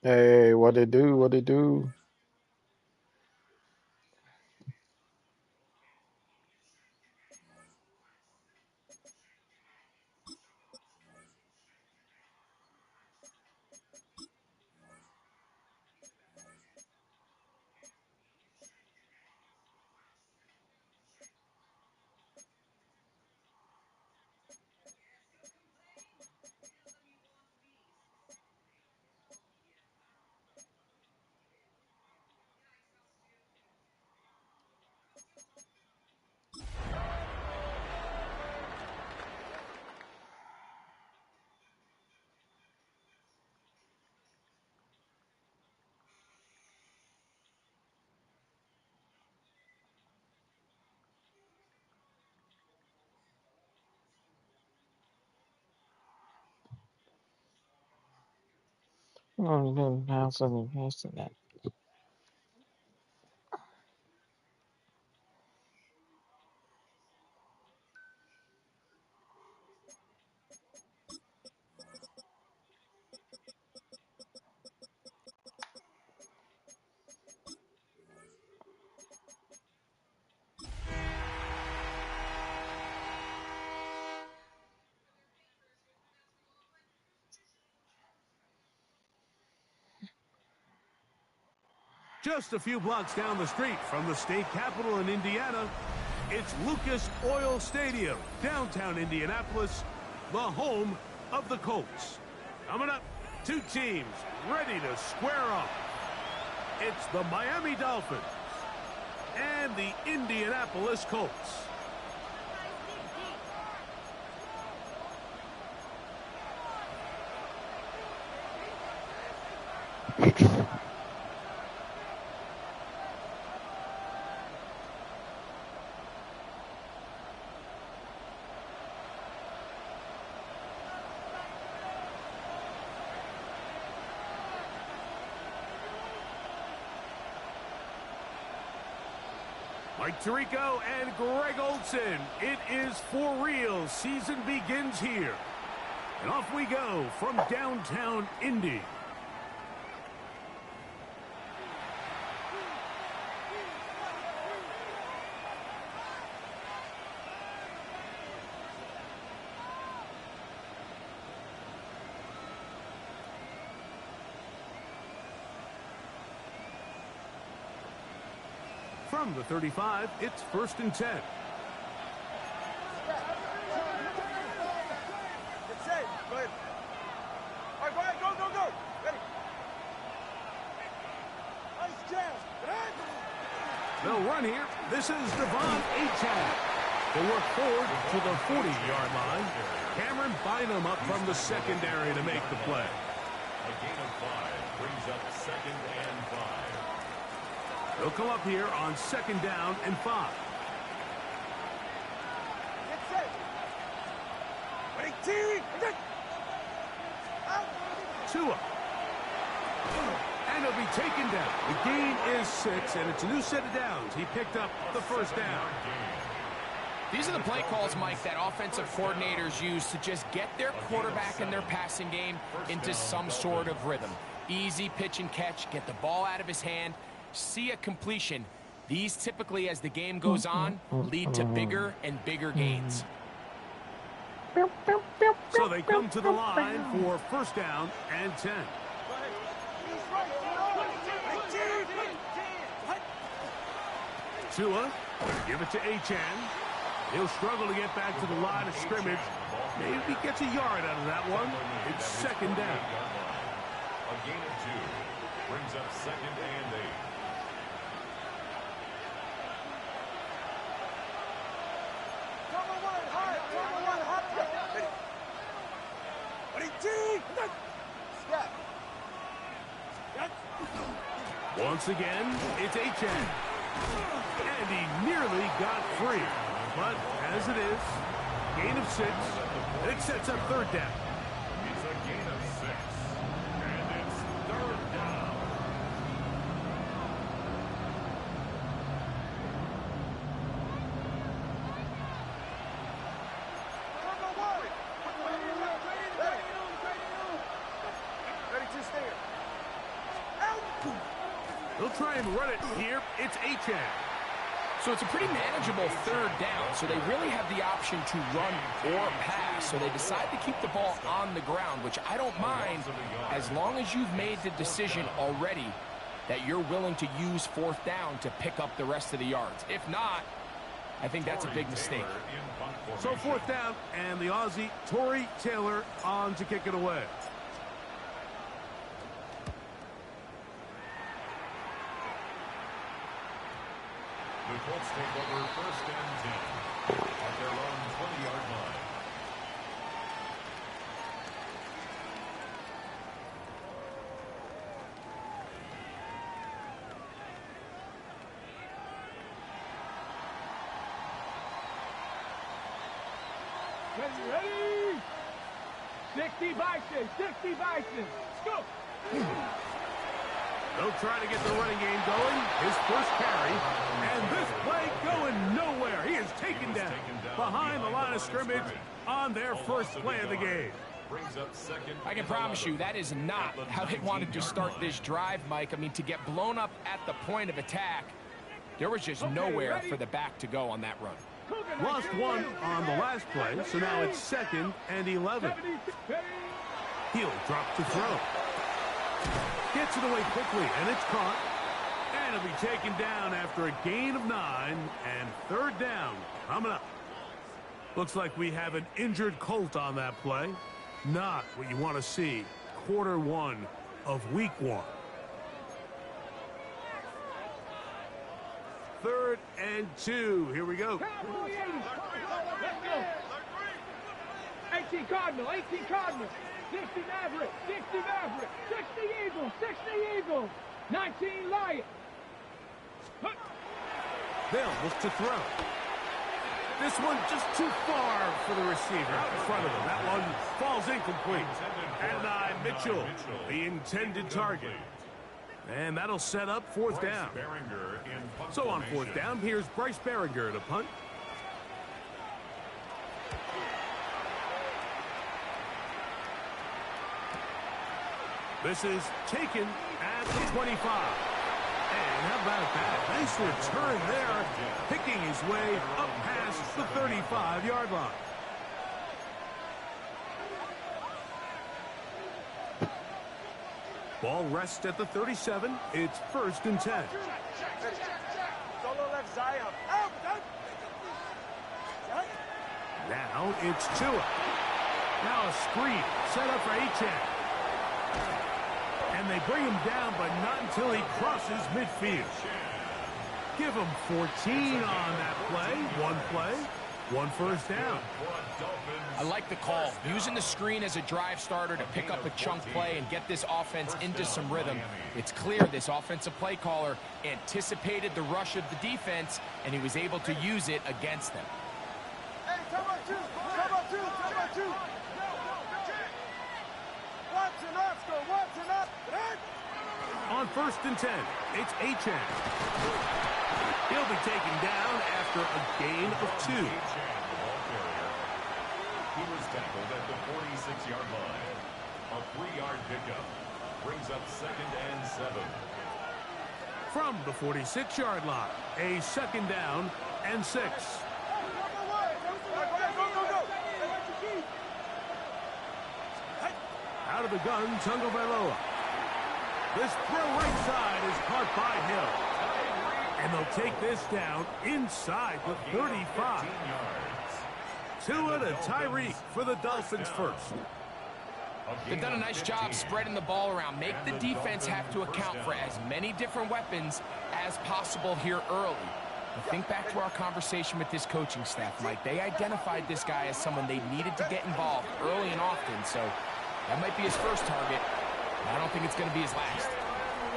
Hey, what they do? What they do? Oh, no, now something has to that. Just a few blocks down the street from the state capitol in Indiana, it's Lucas Oil Stadium, downtown Indianapolis, the home of the Colts. Coming up, two teams ready to square off. It's the Miami Dolphins and the Indianapolis Colts. Mike Tirico and Greg Olson. It is for real. Season begins here. And off we go from downtown Indy. From the 35, it's 1st and 10. Get set. Go ahead. All right, go ahead. Go, go, go. Ready. Nice jam. They'll run here. This is Devon Achane. They work forward to the 40-yard line. Cameron Bynum up from the secondary to make the play. A gain of 5 brings up 2nd and 5. They'll come up here on 2nd down and 5. Get set. Ready, team. Tua. And he'll be taken down. The gain is 6, and it's a new set of downs. He picked up the 1st down. These are the play calls, Mike, that offensive coordinators use to just get their quarterback and their passing game into some sort of rhythm. Easy pitch and catch, get the ball out of his hand, see a completion. These typically, as the game goes on, lead to bigger and bigger gains. So they come to the line for 1st down and 10. Tua, give it to Achane. He'll struggle to get back to the line of scrimmage. Maybe gets a yard out of that one. It's 2nd down. A gain of 2 brings up 2nd and 8. Once again, it's Achane. And he nearly got free. But as it is, gain of 6, and it sets up 3rd down. It's a gain of 6, and it's 3rd down. Ready to stay. He'll try and run it here. It's Achane. So it's a pretty manageable third down, so they really have the option to run or pass. So they decide to keep the ball on the ground, which I don't mind as long as you've made the decision already that you're willing to use fourth down to pick up the rest of the yards. If not, I think that's a big mistake. So fourth down, and the Aussie, Tory Taylor, on to kick it away. The Colts take over first and 10 at their own 20-yard line. Ready? 60 Bison, 60 Bison. Let's go. They'll try to get the running game going. His first carry. And this play going nowhere. He is taken down behind the line of scrimmage on their first play of the game. I can promise you that is not how they wanted to start this drive, Mike. I mean, to get blown up at the point of attack, there was just nowhere for the back to go on that run. Lost one on the last play, so now it's 2nd and 11. He'll drop to throw. Gets it away quickly, and it's caught. And it'll be taken down after a gain of 9, and third down coming up. Looks like we have an injured Colt on that play. Not what you want to see quarter 1 of week 1. 3rd and 2. Here we go. 18 Cardinal, 18 Cardinal. 60 Maverick, 60 Maverick, 60 Eagles, 60 Eagles, 19 Lions. They'll look to throw. This one just too far for the receiver out in front of him. That one falls incomplete. And Mitchell, the intended target. And that'll set up fourth down. So on fourth down, here's Bryce Behringer to punt. This is taken at the 25. And how about that? Nice return there, picking his way up past the 35-yard line. Ball rests at the 37. It's 1st and 10. Solo left Zion. Out. Now it's Tua. Now a screen set up for Achane. And they bring him down, but not until he crosses midfield. Give him 14 on that play. One first down. I like the call. Using the screen as a drive starter to pick up a chunk play and get this offense into some rhythm. It's clear this offensive play caller anticipated the rush of the defense, and he was able to use it against them. Hey, come on, two. Watson up. On 1st and 10, it's Achane. He'll be taken down after a gain of 2. He was tackled at the 46-yard line. A 3-yard pickup brings up 2nd and 7. From the 46-yard line, a 2nd down and 6. Out of the gun, Tagovailoa. This throw right side is caught by Hill. And they'll take this down inside the 35. Tua to Tyreek for the Dolphins first. They've done a nice job spreading the ball around. Make the defense have to account for as many different weapons as possible here early. But think back to our conversation with this coaching staff, Mike. They identified this guy as someone they needed to get involved early and often. So that might be his first target. I don't think it's going to be his last.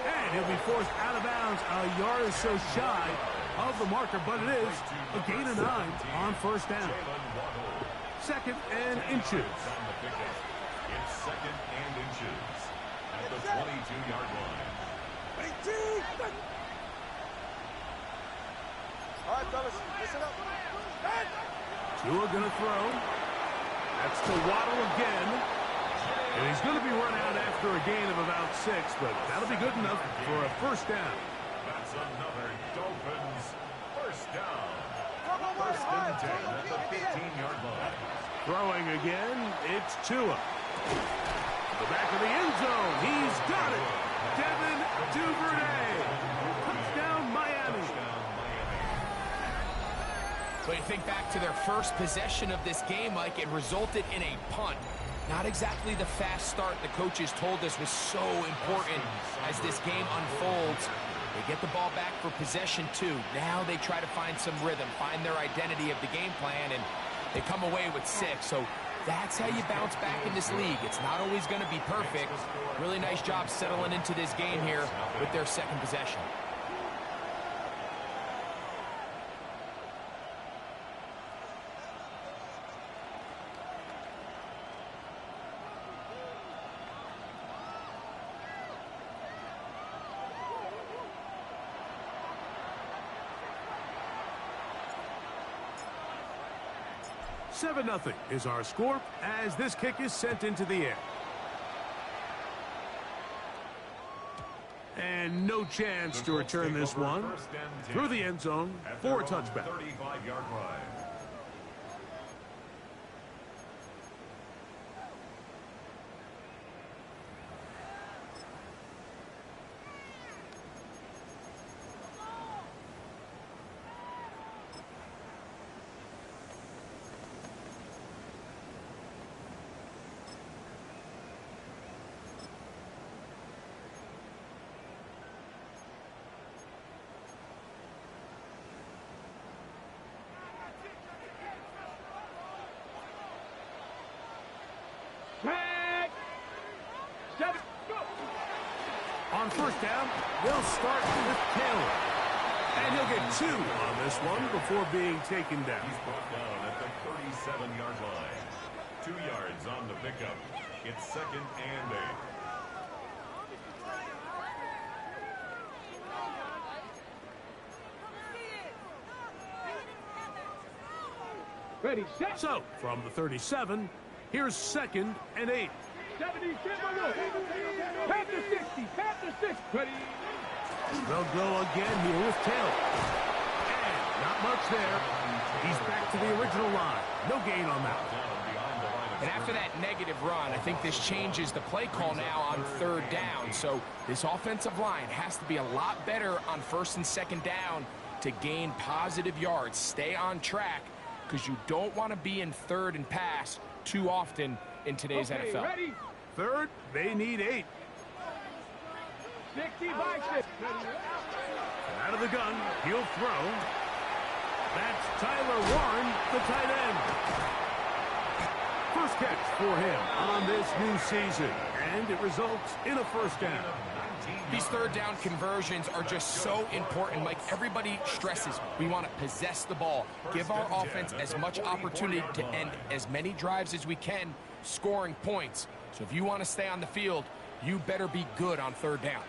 And he'll be forced out of bounds a yard or so shy of the marker, but it is a gain of 9 on first down. 2nd and inches. It's 2nd and inches at the 22-yard line. All right, fellas, listen up. Tua gonna throw. That's to Waddle again. And he's going to be run out after a gain of about 6, but that'll be good enough for a first down. That's another Dolphins first down. First and 10 at the 15-yard line. Throwing again, it's Tua. The back of the end zone, he's got it. Devin Duvernay. Touchdown, Miami. But you think back to their first possession of this game, Mike, it resulted in a punt. Not exactly the fast start the coaches told us was so important as this game unfolds. They get the ball back for possession 2. Now they try to find some rhythm, find their identity of the game plan, and they come away with 6. So that's how you bounce back in this league. It's not always going to be perfect. Really nice job settling into this game here with their second possession. Seven 0 is our score as this kick is sent into the air. And no chance to return this one through the end zone for a touchback. 35-yard line. Back. 7, go. On first down, they'll start with Taylor. And he'll get 2 on this one before being taken down. He's brought down at the 37-yard line. 2 yards on the pickup. It's second and 8. Ready, set. So, from the 37, here's second and 8. 70, pat the 60, pat the 6. Ready. They'll go again here with Taylor. And not much there. He's back to the original line. No gain on that. And after that negative run, I think this changes the play call now on third down. So this offensive line has to be a lot better on first and second down to gain positive yards. Stay on track because you don't want to be in third and pass too often in today's NFL. Ready. Third, they need 8. 60 by 6. Out of the gun, he'll throw. That's Tyler Warren, the tight end. First catch for him on this new season, and it results in a first down. These third down conversions are just so important. Like everybody stresses, we want to possess the ball, give our offense as much opportunity to end as many drives as we can, scoring points. So if you want to stay on the field, you better be good on third down.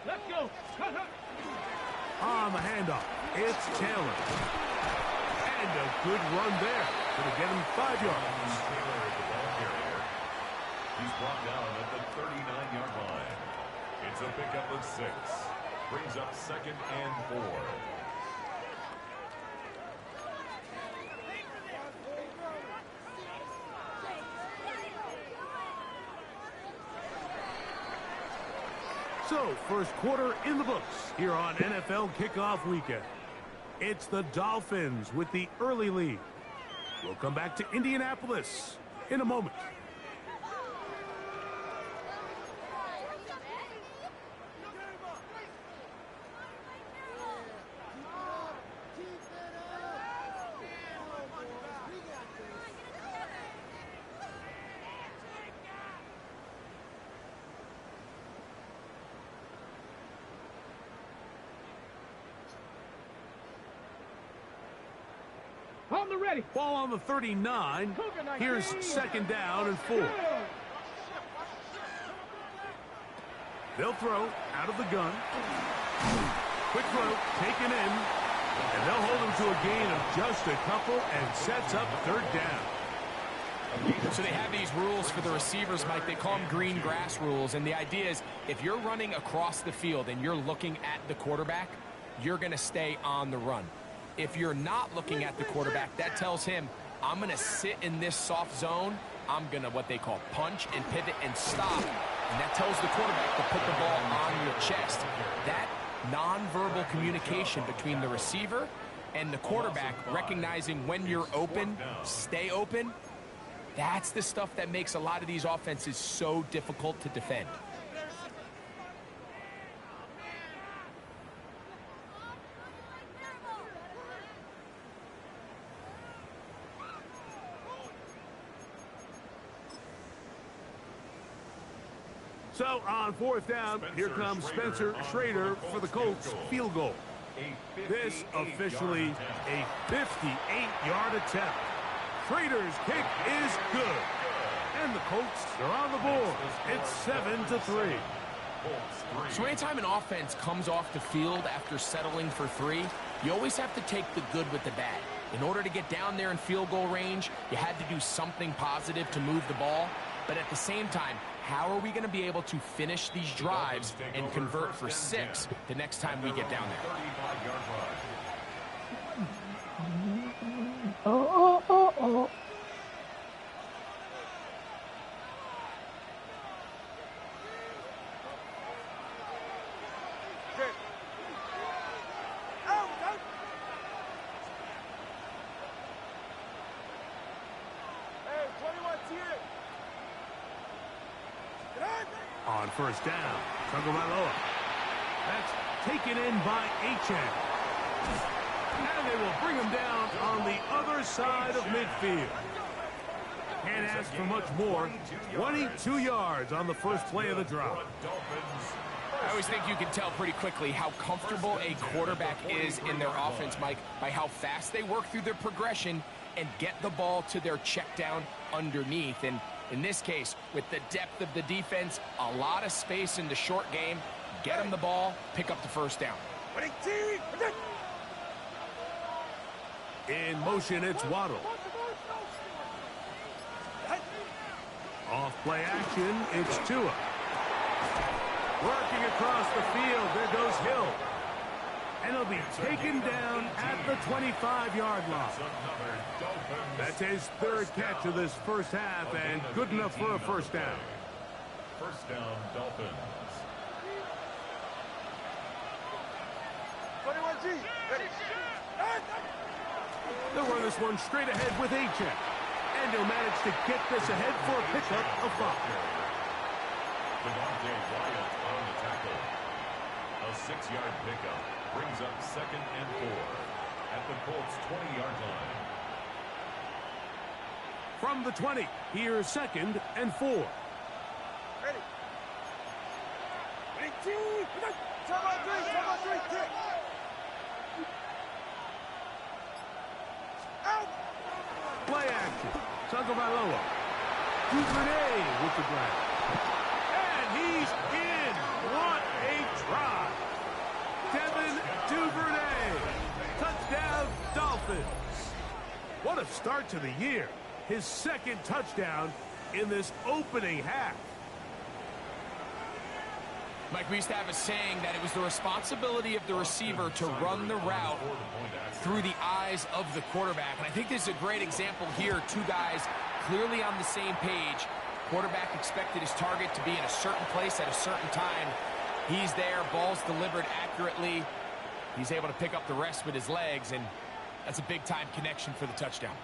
Let's go. On the handoff, it's Taylor. And a good run there. Gonna get him 5 yards. Taylor is the ball carrier. He's brought down at the 39-yard line. It's a pickup of 6. Brings up second and 4. So, first quarter in the books here on NFL Kickoff Weekend. It's the Dolphins with the early lead. We'll come back to Indianapolis in a moment. On the ready. Ball on the 39. Here's second down and 4. They'll throw out of the gun. Quick throw taken in. And they'll hold him to a gain of just a couple and sets up third down. So they have these rules for the receivers, Mike. They call them green grass rules. And the idea is if you're running across the field and you're looking at the quarterback, you're going to stay on the run. If you're not looking at the quarterback, that tells him, I'm going to sit in this soft zone. I'm going to what they call punch and pivot and stop. And that tells the quarterback to put the ball on your chest. That nonverbal communication between the receiver and the quarterback, recognizing when you're open, stay open, that's the stuff that makes a lot of these offenses so difficult to defend. So on 4th down, here comes Spencer Schrader for the Colts field goal. This officially a 58-yard attempt. Schrader's kick is good. And the Colts are on the board. It's 7-3. So anytime an offense comes off the field after settling for 3, you always have to take the good with the bad. In order to get down there in field goal range, you had to do something positive to move the ball. But at the same time, how are we going to be able to finish these drives and convert for 6 the next time we get down there? Oh. On 1st down, Tagovailoa. That's taken in by Achane. And they will bring him down on the other side of midfield. Can't ask for much more. 22 yards on the first play of the drive. I always think you can tell pretty quickly how comfortable a quarterback is in their offense, Mike, by how fast they work through their progression and get the ball to their check down underneath. And in this case, with the depth of the defense, a lot of space in the short game, get them the ball, pick up the 1st down. In motion, it's Waddle. Off play action, it's Tua. Working across the field, there goes Hill. And he'll be taken down at the 25-yard line. That's his 3rd catch of this first half and good enough for a 1st down. 1st down, Dolphins. 21G. They'll run this one straight ahead with Achane. And he'll manage to get this ahead for a pickup of 5. Devontae Wyatt on the tackle. A 6-yard pickup brings up 2nd and 4 at the Colts 20-yard line. From the 20, here's 2nd and 4. Ready. 22. Come on, 3, kick. Out. Play action. Tagovailoa. Duvernay with the grab. And he's in. What a try. Devin Duvernay. Touchdown, Dolphins. What a start to the year. His 2nd touchdown in this opening half. Mike, we used to have a saying that it was the responsibility of the receiver to run the route through the eyes of the quarterback. And I think this is a great example here. 2 guys clearly on the same page. Quarterback expected his target to be in a certain place at a certain time. He's there, ball's delivered accurately. He's able to pick up the rest with his legs, and that's a big-time connection for the touchdown.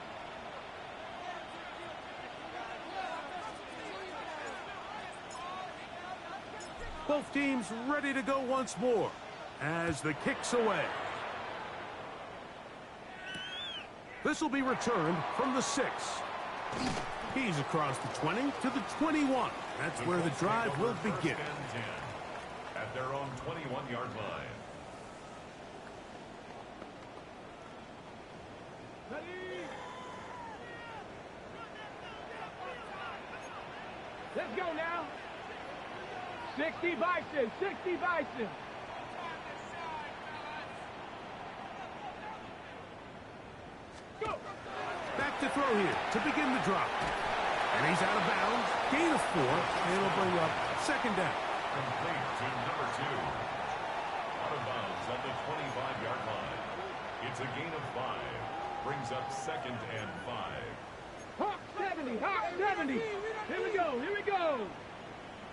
Both teams ready to go once more as the kick's away. This will be returned from the 6. He's across the 20 to the 21. That's where the drive will begin. At their own 21-yard line. Let's go now. 60 Bison, 60 Bison. Go. Back to throw here to begin the drop. And he's out of bounds. Gain of 4. And it'll bring up second down. Complete to number 2. Out of bounds at the 25-yard line. It's a gain of 5. Brings up second and 5. Hawk 70, Hawk 70. Here we go, here we go.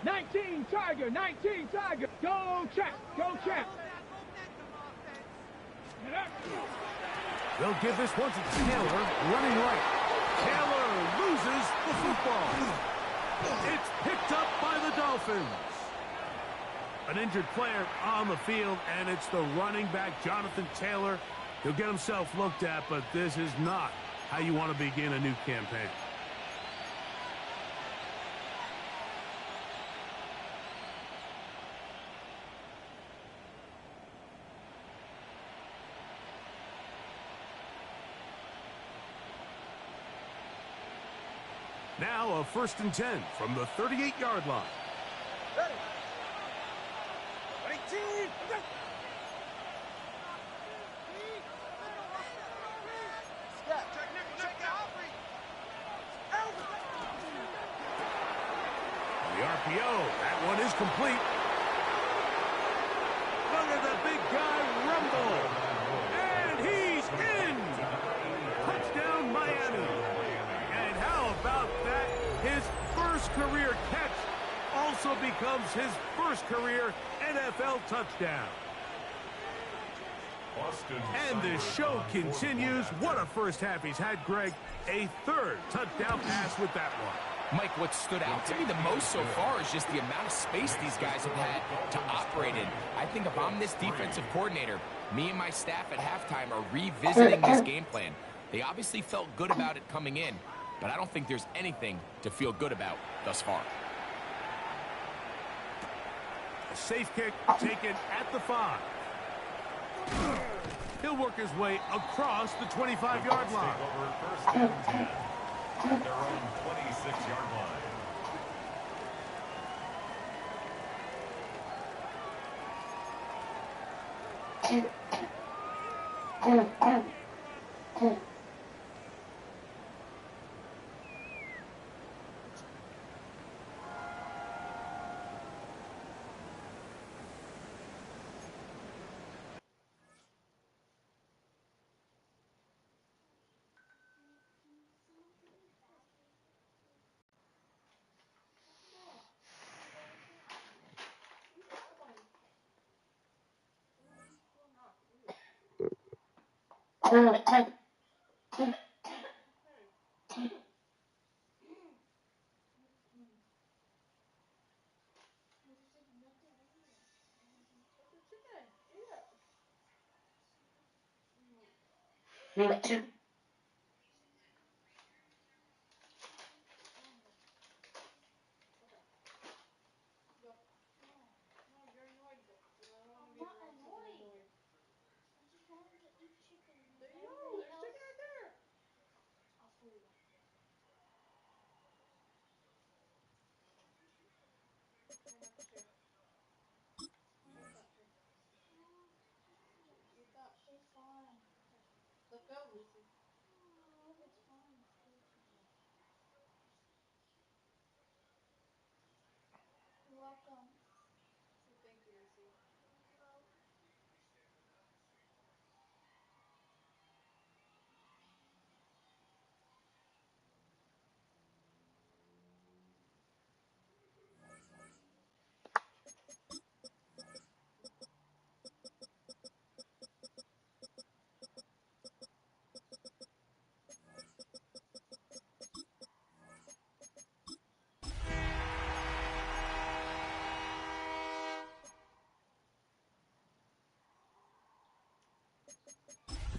19 Tiger, 19 Tiger. Go Chap, go Chap. They'll give this one to Taylor, running right. Taylor loses the football. It's picked up by the Dolphins. An injured player on the field, and it's the running back, Jonathan Taylor. He'll get himself looked at, but this is not how you want to begin a new campaign. Now a 1st and 10 from the 38-yard line. Ready. 18. The RPO, that one is complete. Look at the big guy rumble. And he's in. Touchdown, Miami. And how about that? His first career catch also becomes his first career NFL touchdown. And the show continues. What a first half he's had, Greg. A 3rd touchdown pass with that one. Mike, what stood out to me the most so far is just the amount of space these guys have had to operate in. I think if I'm this defensive coordinator, me and my staff at halftime are revisiting this game plan. They obviously felt good about it coming in, but I don't think there's anything to feel good about thus far. A safe kick taken at the 5. He'll work his way across the 25-yard line. Over 1st and 10. At their own 26-yard line.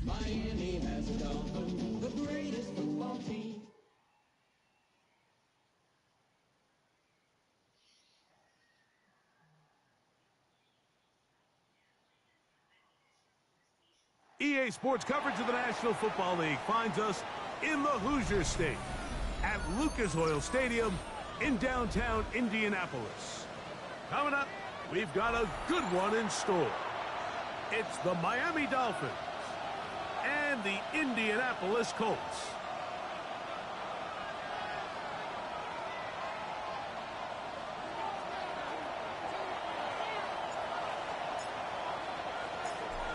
Miami has become the greatest football team. EA Sports coverage of the National Football League finds us in the Hoosier State at Lucas Oil Stadium in downtown Indianapolis. Coming up, we've got a good one in store. It's the Miami Dolphins and the Indianapolis Colts.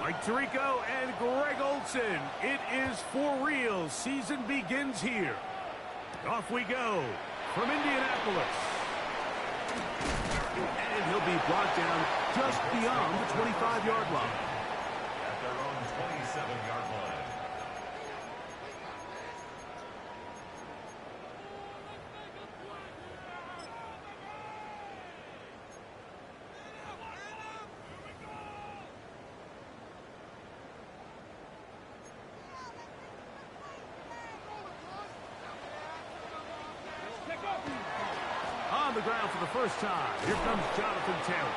Mike Tirico and Greg Olson. It is for real. Season begins here. Off we go from Indianapolis. And he'll be brought down just beyond the 25-yard line. At their own 27-yard line. On the ground for the first time. Here comes Jonathan Taylor.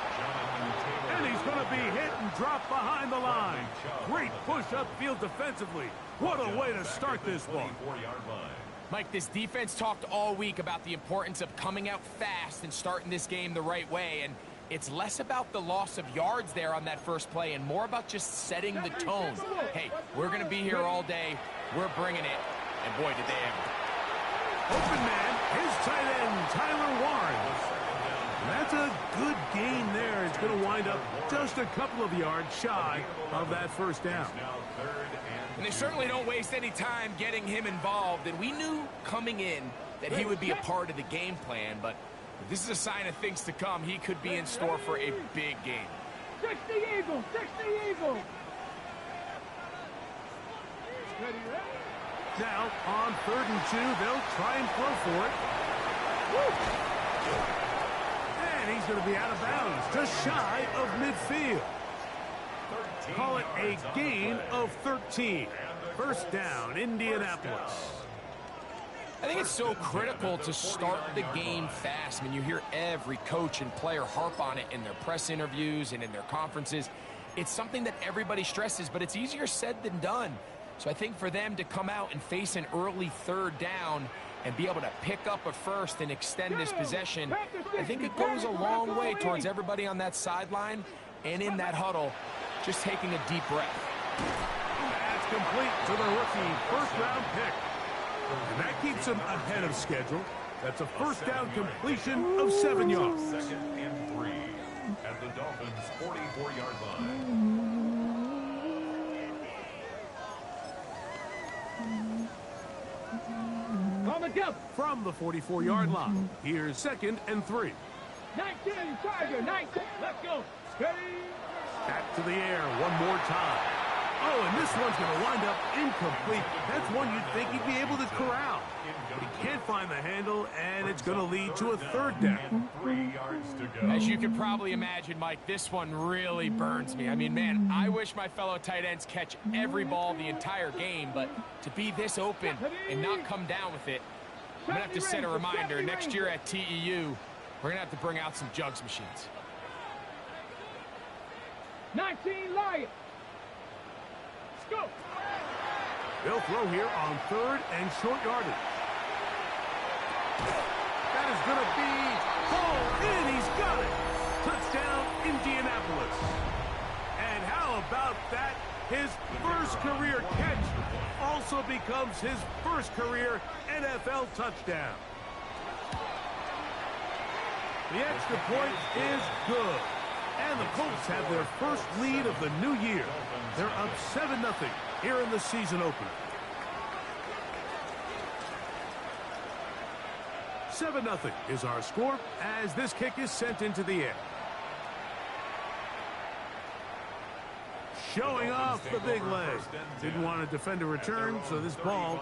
And he's going to be hit and dropped behind the line. Great push upfield defensively. What a way to start this one. Mike, this defense talked all week about the importance of coming out fast and starting this game the right way. And it's less about the loss of yards there on that first play and more about just setting the tone. Hey, we're going to be here all day. We're bringing it. And boy, did they ever. Open man, his tight end, Tyler Warren. That's a good gain there. It's going to wind up just a couple of yards shy of that first down. And they certainly don't waste any time getting him involved. And we knew coming in that he would be a part of the game plan. But if this is a sign of things to come, he could be in store for a big game. 60 Eagles, 60 Eagles. Ready, ready? Now, on 3rd and 2, they'll try and throw for it. Woo! And he's going to be out of bounds, just shy of midfield. Call it a gain of 13. First down, Indianapolis. I think it's so critical to start the game fast. I mean, you hear every coach and player harp on it in their press interviews and in their conferences. It's something that everybody stresses, but it's easier said than done. So I think for them to come out and face an early 3rd down and be able to pick up a first and extend this possession, I think it goes a long way towards everybody on that sideline and in that huddle just taking a deep breath. That's complete to the rookie first-round pick. And that keeps him ahead of schedule. That's a first down completion of 7 yards. 2nd and 3 at the Dolphins' 44-yard line. On the jump. From the 44-yard line, here's 2nd and 3. 19, Tiger, 19. Let's go. Steady. Back to the air one more time. Oh, and this one's going to wind up incomplete. That's one you'd think he'd be able to corral. He can't find the handle, and it's going to lead to a 3rd down. 3 yards to go. As you can probably imagine, Mike, this one really burns me. I mean, man, I wish my fellow tight ends catch every ball the entire game, but to be this open and not come down with it, I'm going to have to set a reminder. Next year at TEU, we're going to have to bring out some jugs machines. 19, Lions. Let's go. They'll throw here on 3rd and short yardage. That is going to be hauled in. He's got it. Touchdown, Indianapolis. And how about that? His first career catch also becomes his first career NFL touchdown. The extra point is good. And the Colts have their first lead of the new year. They're up 7-0 here in the season opener. 7-0 is our score as this kick is sent into the air. Showing off the big leg. Didn't want to defend a return, so this ball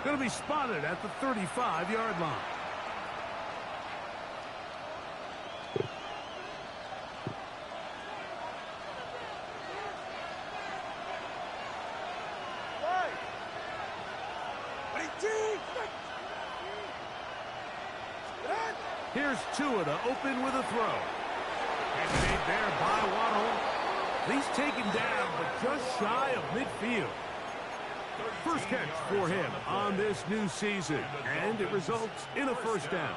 going to be spotted at the 35-yard line. Here's Tua to open with a throw. And made there by Waddle. He's taken down, but just shy of midfield. First catch for him on this new season, and it results in a first down.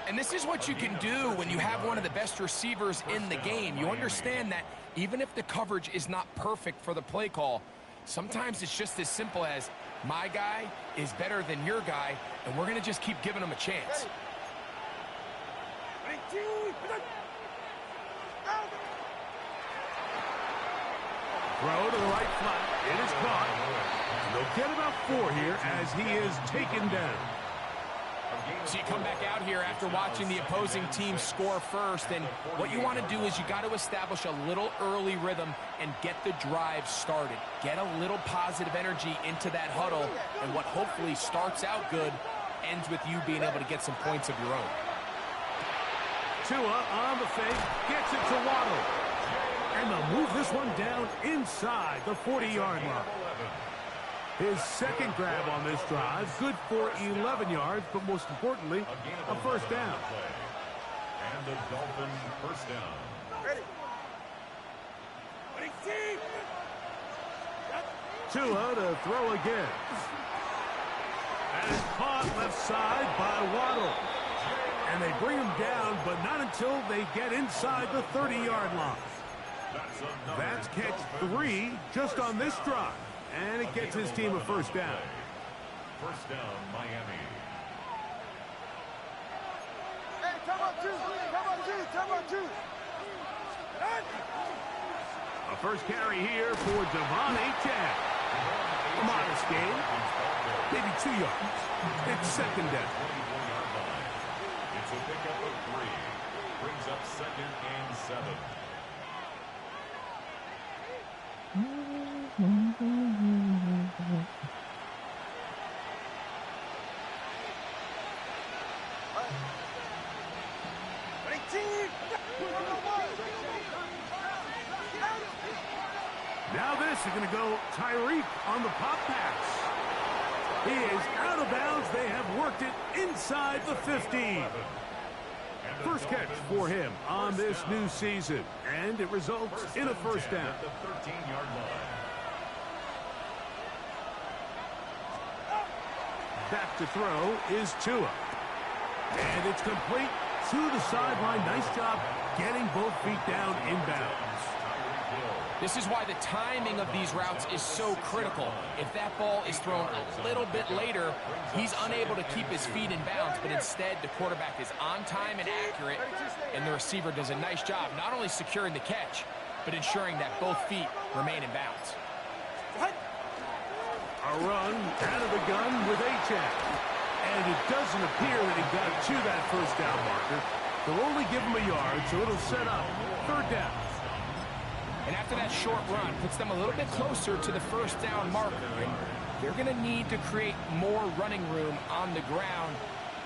And this is what you can do when you have one of the best receivers in the game. You understand that even if the coverage is not perfect for the play call, sometimes it's just as simple as my guy is better than your guy, and we're going to just keep giving him a chance. Throw to the right flat. It is caught. And they'll get about 4 here as he is taken down. So you come back out here after watching the opposing team score first, and what you want to do is you got to establish a little early rhythm and get the drive started. Get a little positive energy into that huddle, and what hopefully starts out good ends with you being able to get some points of your own. Tua on the fake, gets it to Waddle. And they'll move this one down inside the 40-yard line. His second grab on this drive, good for 11 yards, but most importantly, a first down. And the Dolphins first down. Ready. Tua to throw again. And caught left side by Waddle. And they bring him down, but not until they get inside the 30-yard line. That's catch 3 just on this drive. And it gets his team a first down. First down, Miami. Hey, come on, two. A first carry here for Devon Achane. A modest gain. Maybe 2 yards. It's second down. It's a pickup of 3. Brings up second and 7. Now this is going to go Tyreek on the pop pass. He is out of bounds. They have worked it inside the 15. First catch for him on this new season, and it results in a first down. At the 13-yard line. Back to throw is Tua. And it's complete to the sideline. Nice job getting both feet down inbounds. This is why the timing of these routes is so critical. If that ball is thrown a little bit later, he's unable to keep his feet in bounds, but instead the quarterback is on time and accurate, and the receiver does a nice job not only securing the catch, but ensuring that both feet remain in bounds. A run out of the gun with Achane. And it doesn't appear that he got to that first down marker. They'll only give him a yard, so it'll set up third down. And after that short run, puts them a little bit closer to the first down marker. And they're going to need to create more running room on the ground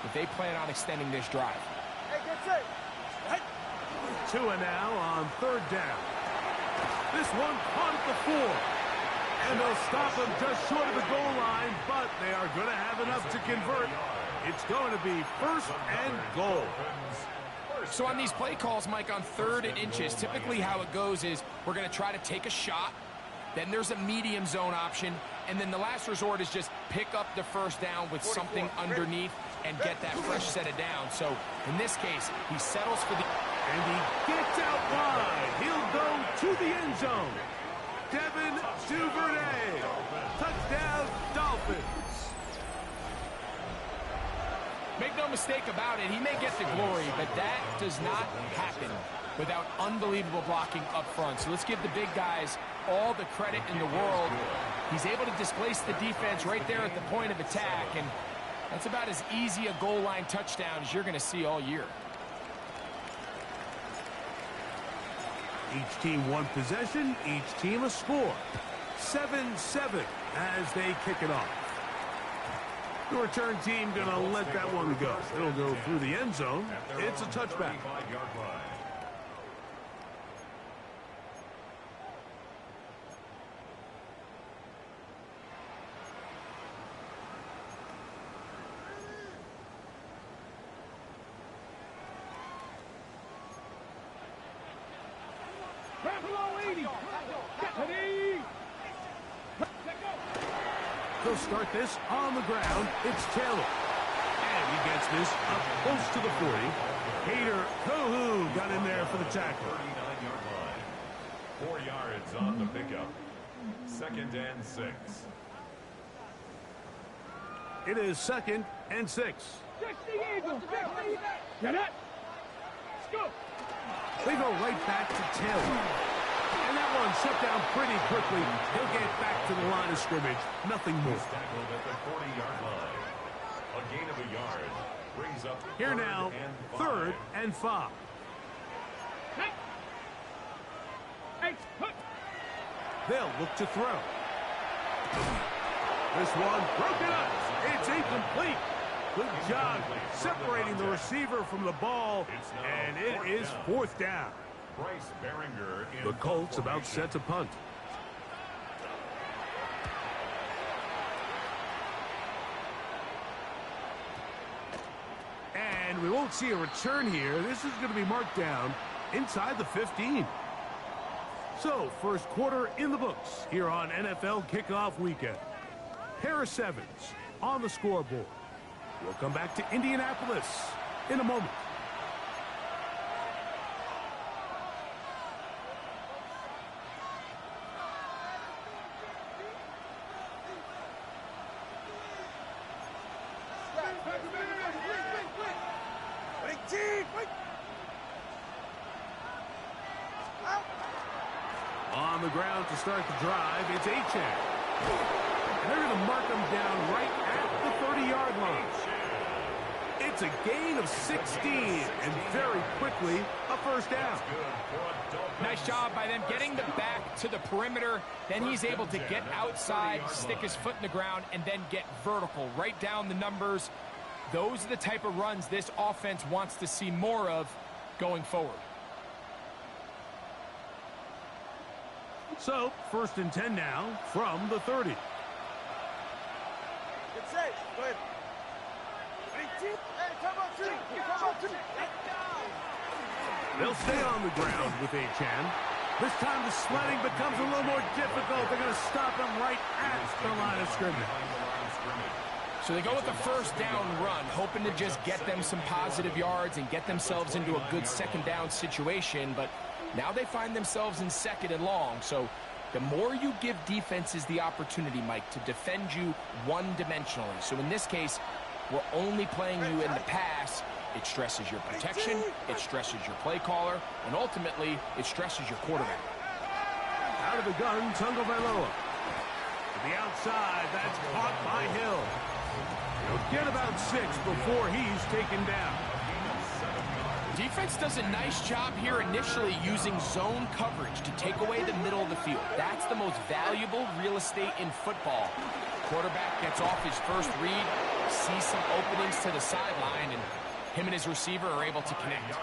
if they plan on extending this drive. Hey, get set. Tua now on third down. This one caught at the 4. And they'll stop him just short of the goal line, but they are going to have enough to convert. It's going to be first and goal. So on these play calls, Mike, on 3rd and inches, typically how it goes is we're going to try to take a shot, then there's a medium zone option, and then the last resort is just pick up the first down with something underneath and get that fresh set of downs. So in this case, he settles for the... And he gets out wide. He'll go to the end zone. Devin Duvernay. Touchdown, Dolphins. Make no mistake about it, he may get the glory, but that does not happen without unbelievable blocking up front. So let's give the big guys all the credit in the world. He's able to displace the defense right there at the point of attack, and that's about as easy a goal line touchdown as you're going to see all year. Each team one possession, each team a score. 7-7 as they kick it off. The return team going to let that one go. It'll go through the end zone. It's a touchback. They'll start this on the ground. It's Taylor. And he gets this up close to the 40. Hader Kohu got in there for the tackle. 39-yard line. 4 yards on the pickup. 2nd and 6. It is 2nd and 6. 60 Eagles, 50. Get it. Let's go. They go right back to Taylor. And that one and shut down pretty quickly. He'll get back to the line of scrimmage. Nothing more. Tackled at the 40-yard line. A gain of a yard brings up Here now, third and 5. They'll look to throw. This one broken up. It's incomplete. Good job separating the receiver from the ball, and it is fourth down. Bryce Behringer in The Colts about formation. set to punt. And we won't see a return here. This is going to be marked down inside the 15. So, first quarter in the books here on NFL Kickoff Weekend. Harris Evans on the scoreboard. We'll come back to Indianapolis in a moment. On the ground to start the drive, it's Achane. They're going to mark him down right at the 30-yard line. It's a gain of 16, and very quickly, a first down. Nice job by them getting the back to the perimeter. Then he's able to get outside, stick his foot in the ground, and then get vertical. Right down the numbers. Those are the type of runs this offense wants to see more of going forward. So, first and 10 now from the 30. Good save. Go ahead. Hey, come on, two. They'll stay on the ground with Achane. This time the sledding becomes a little more difficult. They're going to stop him right at the line of scrimmage. So they go with the first down run, hoping to just get them some positive yards and get themselves into a good second down situation. But now they find themselves in second and long. So the more you give defenses the opportunity, Mike, to defend you one-dimensionally. So in this case, we're only playing you in the pass. It stresses your protection, it stresses your play caller, and ultimately, it stresses your quarterback. Out of the gun, Tungo Vailoa. To the outside, that's caught by Hill. He'll get about 6 before he's taken down. Defense does a nice job here initially using zone coverage to take away the middle of the field. That's the most valuable real estate in football. Quarterback gets off his first read, sees some openings to the sideline, and him and his receiver are able to connect.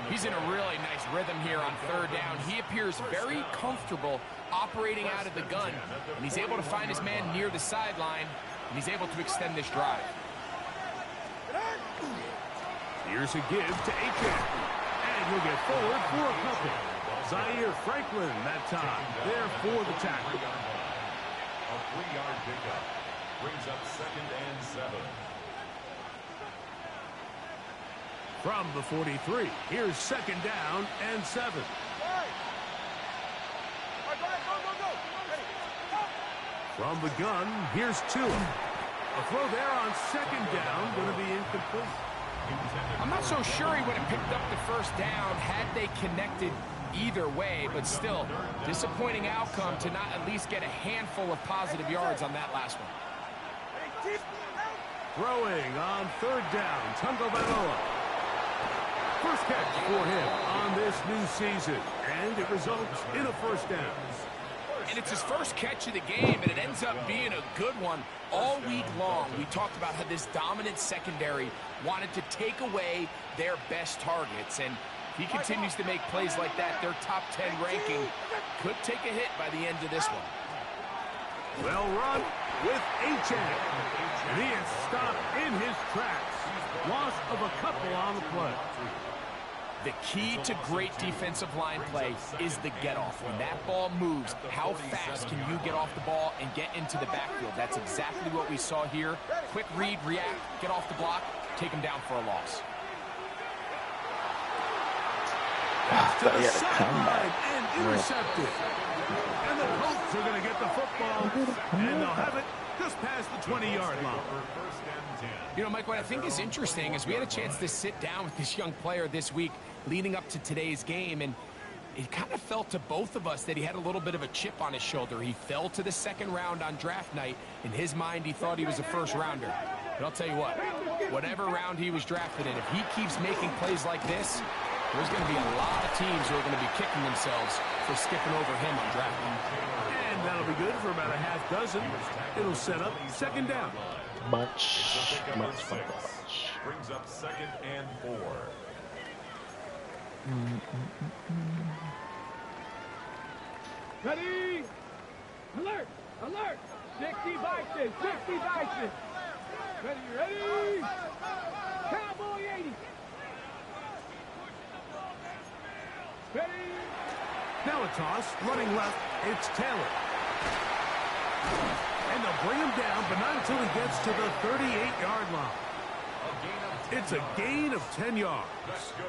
He's in a really nice rhythm here on third down. He appears very comfortable operating out of the gun, and he's able to find his man near the sideline, and he's able to extend this drive. Here's a give to Achane. And he'll get forward for a couple. Zaire Franklin that time. There for the tackle. A 3-yard pickup brings up 2nd and 7. From the 43, here's 2nd down and 7. From the gun, here's Tua. A throw there on 2nd down, going to be incomplete. I'm not so sure he would have picked up the first down had they connected either way, but still, disappointing outcome to not at least get a handful of positive yards on that last one. Throwing on 3rd down, Tungo Vailoa. First catch for him on this new season, and it results in a first down. And it's his first catch of the game, and it ends up being a good one. All week long, we talked about how this dominant secondary wanted to take away their best targets, and if he continues to make plays like that, their top 10 ranking could take a hit by the end of this one. Well run with Achane, and he is stopped in his tracks. Loss of a couple on the play. The key to great defensive line play is the get-off. When that ball moves, how fast can you get off the ball and get into the backfield? That's exactly what we saw here. Quick read, react, get off the block, take him down for a loss. To the sideline and intercepted. And the Colts are going to get the football, and they'll have it just past the 20-yard line. You know, Mike, what I think is interesting is we had a chance to sit down with this young player this week leading up to today's game, and it kind of felt to both of us that he had a little bit of a chip on his shoulder. He fell to the second round on draft night. In his mind, he thought he was a first-rounder. But I'll tell you what, whatever round he was drafted in, if he keeps making plays like this, there's going to be a lot of teams who are going to be kicking themselves for skipping over him on draft night. And that'll be good for about a half dozen. It'll set up second down. Much. Brings up second and 4. Ready? Alert! Alert! 60 Bison! 60 Bison! Ready? Cowboy 80! Ready? Now a toss, running left, it's Taylor. And they'll bring him down, but not until he gets to the 38-yard line. It's a gain of 10 yards.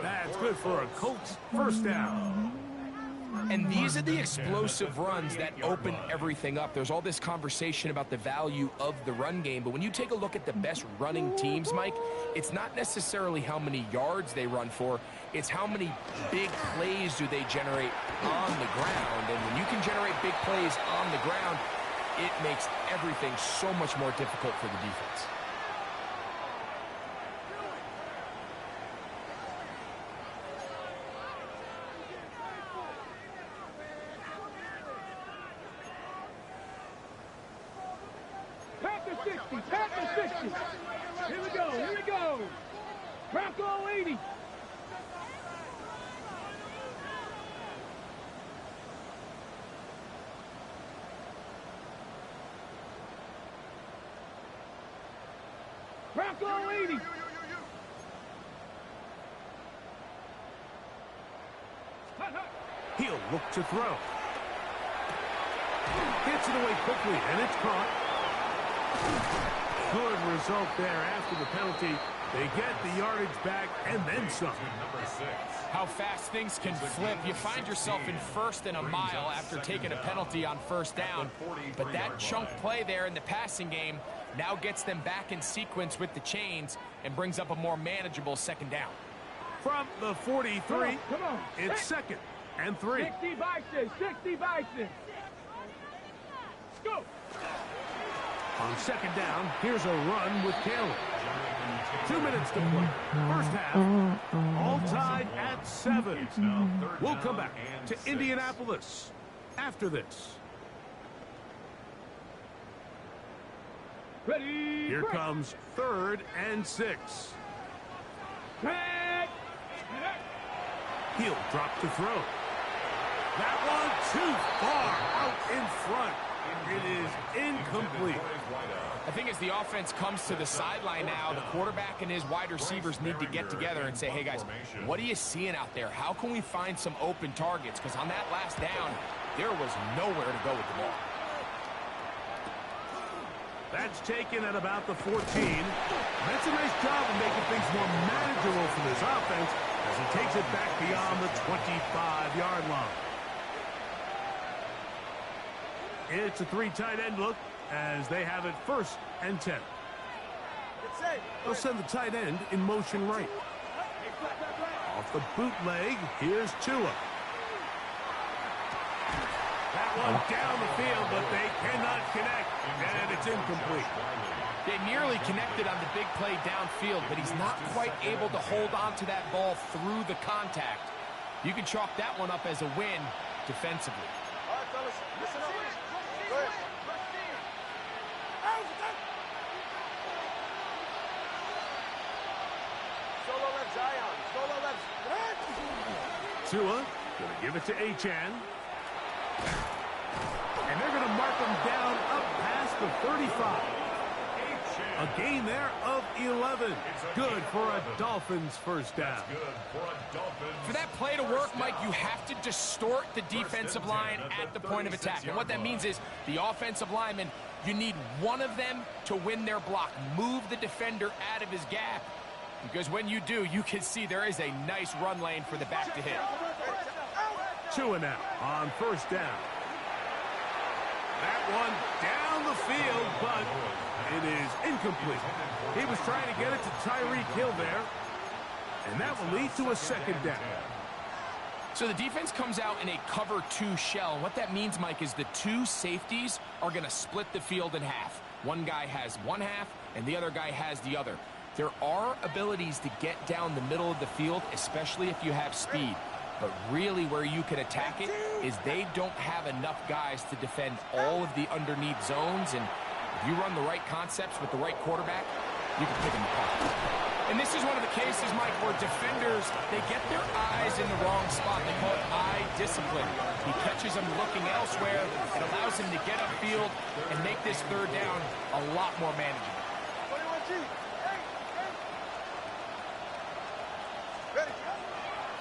That's good for a Colts first down. And these are the explosive runs that open everything up. There's all this conversation about the value of the run game, but when you take a look at the best running teams, Mike, it's not necessarily how many yards they run for, it's how many big plays do they generate on the ground. And when you can generate big plays on the ground, it makes everything so much more difficult for the defense. Panther 60! Here we go! Bronco 80! Bronco 80! He'll look to throw. Gets it away quickly, and it's caught. Good result there after the penalty. They get the yardage back and then some. How fast things can flip. You find yourself in first and a mile after taking a penalty on first down. But that chunk play there in the passing game now gets them back in sequence with the chains and brings up a more manageable second down. From the 43, Come on. it's second and 3. 60 Bison! 60 Bison! Go! On second down, here's a run with Taylor. 2 minutes to play. First half, all tied at 7. We'll come back to Indianapolis after this. Ready? Here comes 3rd and 6. Back. He'll drop to throw. That one too far out in front. It is incomplete. I think as the offense comes to the sideline now, the quarterback and his wide receivers need to get together and say, hey guys, what are you seeing out there? How can we find some open targets? Because on that last down, there was nowhere to go with the ball. That's taken at about the 14. That's a nice job of making things more manageable for this offense as he takes it back beyond the 25-yard line. It's a 3 tight end look as they have it 1st and 10. They'll send the tight end in motion right. Off the bootleg, here's Tua. That one down the field, but they cannot connect, and it's incomplete. They nearly connected on the big play downfield, but he's not quite able to hold on to that ball through the contact. You can chalk that one up as a win defensively. All right, fellas, listen up. Go ahead. Solo left Zion. Solo left. Tua going to give it to Achane. And they're going to mark him down up past the 35. A gain there of 11. Good for a Dolphins first down. For that play to work, Mike, you have to distort the defensive line at the point of attack. And what that means is the offensive lineman, you need one of them to win their block. Move the defender out of his gap. Because when you do, you can see there is a nice run lane for the back to hit. Tua now on first down. That one down the field, but it is incomplete. He was trying to get it to Tyreek Hill there, and that will lead to a second down. So the defense comes out in a cover 2 shell. And what that means, Mike, is the 2 safeties are going to split the field in half. One guy has one half, and the other guy has the other. There are abilities to get down the middle of the field, especially if you have speed. But really where you can attack it is they don't have enough guys to defend all of the underneath zones. And if you run the right concepts with the right quarterback, you can pick them apart. And this is one of the cases, Mike, where defenders, they get their eyes in the wrong spot. They call it eye discipline. He catches them looking elsewhere. It allows him to get upfield and make this 3rd down a lot more manageable. 21G. Ready.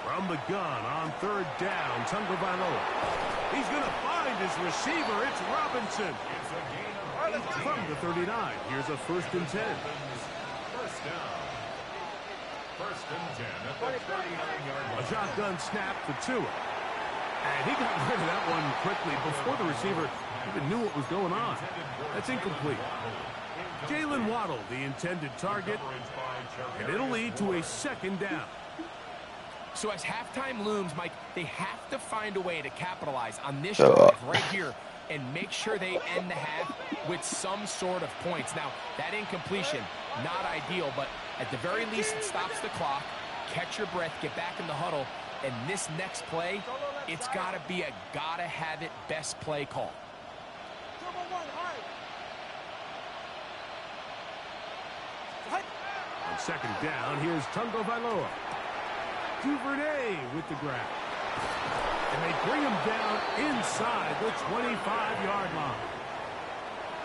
From the gun on 3rd down, Tagovailoa. He's going to find his receiver. It's Robinson. From the 39, here's a 1st and 10. First down. 1st and 10 at the 39-yard line. A shotgun snap for Tua. And he got rid of that one quickly before the receiver even knew what was going on. That's incomplete. Jalen Waddle, the intended target, and it'll lead to a 2nd down. So as halftime looms, Mike, they have to find a way to capitalize on this drive right here and make sure they end the half with some sort of points. Now, that incompletion, not ideal, but at the very least, it stops the clock. Catch your breath, get back in the huddle, and this next play, it's got to be a gotta-have-it best play call. On 2nd down, here's Tagovailoa. Duvernay with the grab. And they bring him down inside the 25-yard line.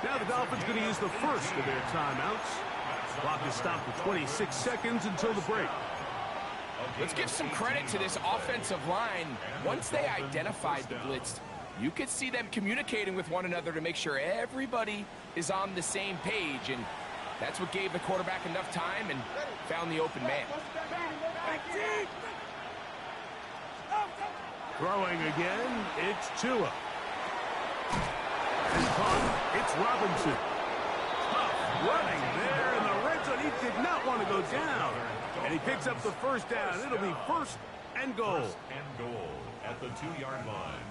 Now the Dolphins going to use the first of their timeouts. Clock is stopped at 26 seconds until the break. Let's give some credit to this offensive line. Once they identified the blitz, you could see them communicating with one another to make sure everybody is on the same page. And that's what gave the quarterback enough time and found the open man. Throwing again, it's Tua. And it's Robinson. Tough running there in the red zone. He did not want to go down. And he picks up the 1st down. It'll be 1st and goal. 1st and goal at the 2-yard line.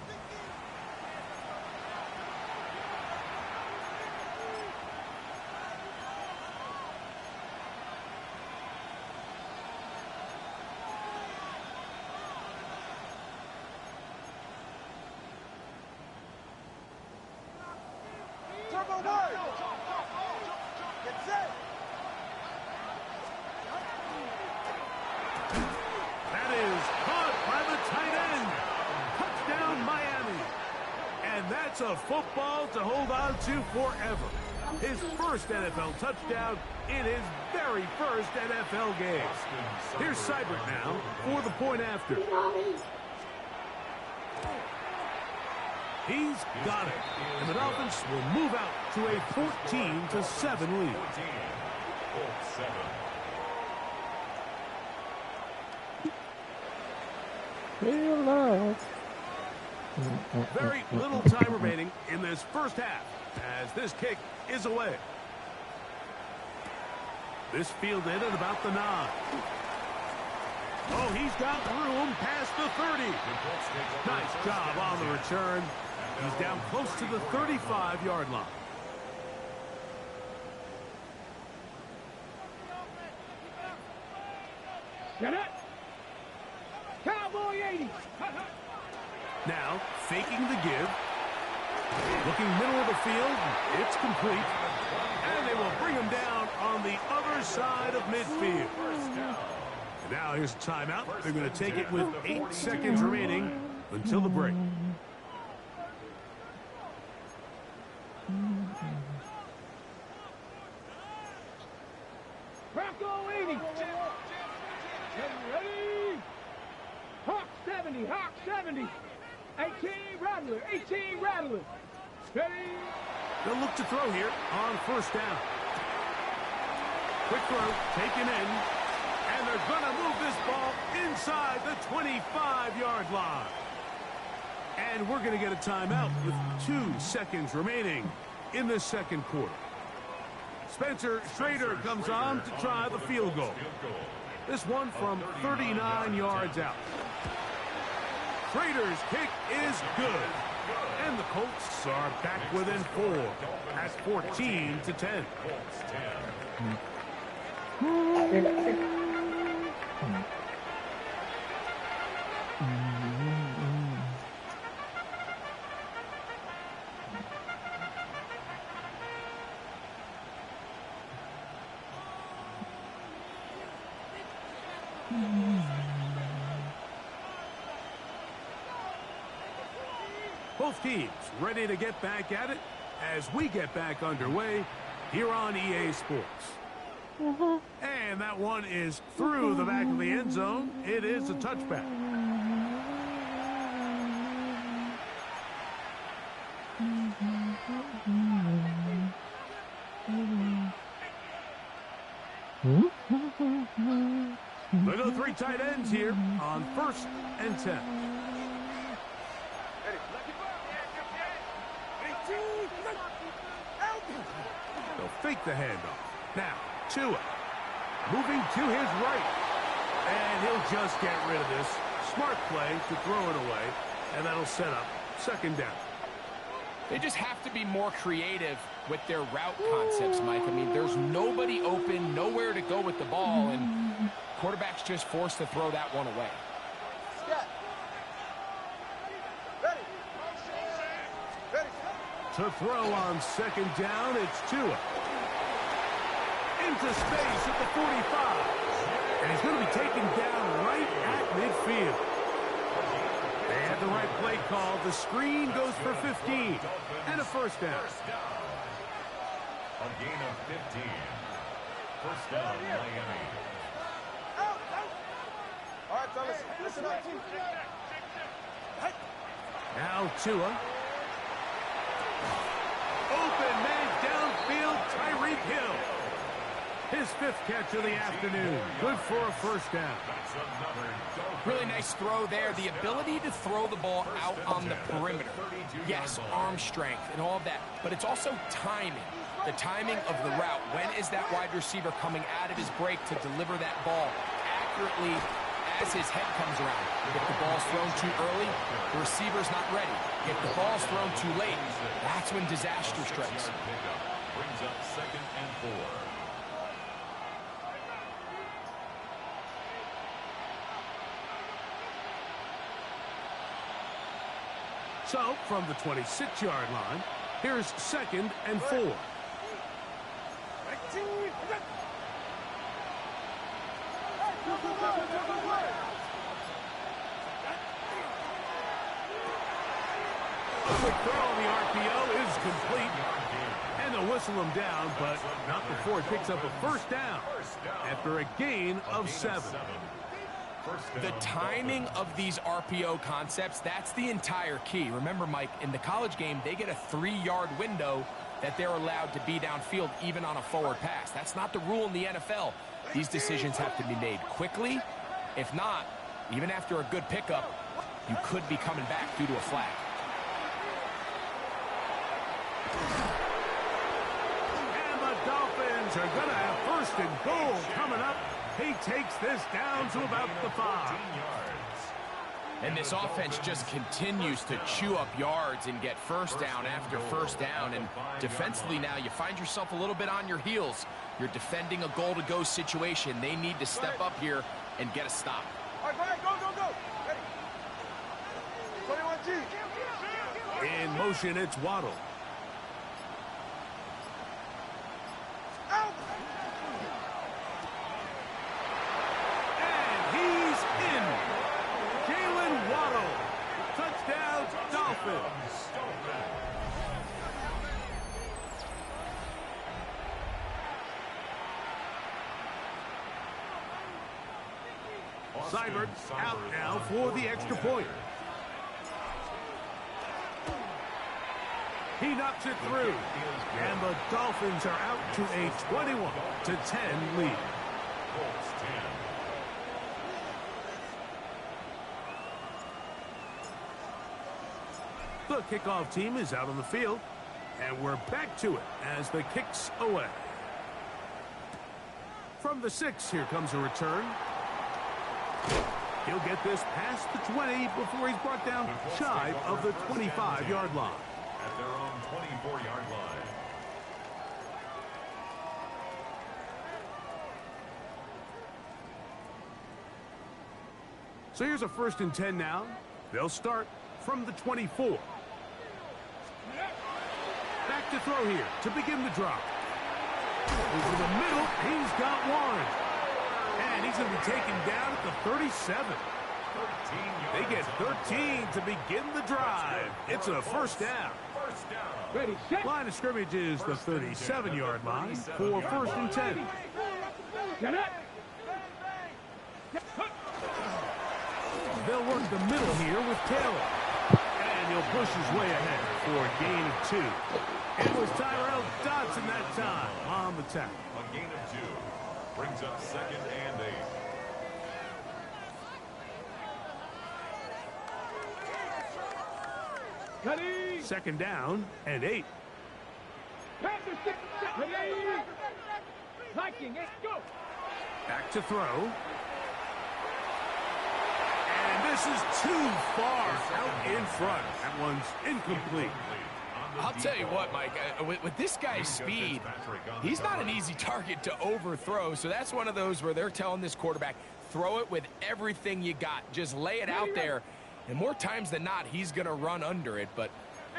That is caught by the tight end. Touchdown, Miami. And that's a football to hold on to forever. His 1st NFL touchdown in his very 1st NFL game. Here's Seibert now for the point after. He's got it. And the Dolphins will move out to a 14-7 lead. 7. Very little time remaining in this 1st half as this kick is away. This fielded at about the 9. Oh, he's got room past the 30. Nice job on the return. He's down close to the 35-yard line. Get it? Cowboy 80. Now, faking the give. Looking middle of the field. It's complete. And they will bring him down on the other side of midfield. And now here's a timeout. They're going to take it with 8 seconds remaining until the break. Bronco 80. Ready? Hawk 70. Hawk 70. 18 Rattler. 18 Rattler. Ready? They'll look to throw here on 1st down. Quick throw taken in. And they're going to move this ball inside the 25-yard line. And we're going to get a timeout with 2 seconds remaining in the 2nd quarter. Spencer Schrader comes on to try the field goal. This one from 39 yards out. Trader's kick is good. And the Colts are back within 4 at 14-10. Both teams ready to get back at it as we get back underway here on EA Sports. And that one is through the back of the end zone. It is a touchback. They go 3 tight ends here on 1st and 10. They'll fake the handoff. Now, Tua moving to his right. And he'll just get rid of this. Smart play to throw it away. And that'll set up 2nd down. They just have to be more creative with their route concepts, Mike. I mean, there's nobody open, nowhere to go with the ball, and quarterback's just forced to throw that one away. To throw on 2nd down, it's Tua. Into space at the 45. And he's going to be taken down right at midfield. They had the right play call. The screen goes for 15. And a 1st down. A gain of 15. 1st down, Miami. All right, fellas, listen up. Now Tua. Open man downfield, Tyreek Hill. His 5th catch of the afternoon. Good for a 1st down. Really nice throw there. The ability to throw the ball out on the perimeter. Yes, arm strength and all of that, but it's also timing. The timing of the route. When is that wide receiver coming out of his break to deliver that ball accurately as his head comes around? If the ball's thrown too early, the receiver's not ready. If the ball's thrown too late, that's when disaster strikes. Brings up 2nd and 4. So, from the 26-yard line, here's 2nd and 4. A quick throw on the RPO is complete. And they'll whistle him down, but not before he picks up a 1st down after a gain of 7. The timing of these RPO concepts, that's the entire key. Remember, Mike, in the college game, they get a 3-yard window that they're allowed to be downfield even on a forward pass. That's not the rule in the NFL. These decisions have to be made quickly. If not, even after a good pickup, you could be coming back due to a flag. And the Dolphins are going to have 1st and goal coming up. He takes this down to about the 5. And this offense just continues to chew up yards and get 1st down after 1st down. And defensively now, you find yourself a little bit on your heels. You're defending a goal-to-go situation. They need to step up here and get a stop. All right, go. Ready? 21G. In motion, it's Waddle. Out. Touchdown, Dolphins. Seibert out now for the extra point. He knocks it through. And the Dolphins are out to a 21-10 lead. The kickoff team is out on the field, and we're back to it as the kick's away. From the 6, here comes a return. He'll get this past the 20 before he's brought down shy of the 25-yard line. At their own 24-yard line. So here's a 1st and 10 now. They'll start from the 24. Back to throw here to begin the drop. Over the middle, he's got one. And he's going to be taken down at the 37. They get 13 to begin the drive. It's a 1st down. Ready, set. Line of scrimmage is the 37-yard line for 1st and 10. Get it. They'll work the middle here with Taylor. And he'll push his way ahead for a gain of 2. It was Tyrell Dodson that time on the tackle. A gain of 2 brings up 2nd and 8. Ready. 2nd down and 8. Pass the 6. Ready. Viking, let's go. Back to throw. And this is too far out in front. That one's incomplete. I'll tell you what, Mike, with this guy's speed, he's not an easy target to overthrow. So that's one of those where they're telling this quarterback, throw it with everything you got. Just lay it out there. And more times than not, he's going to run under it. But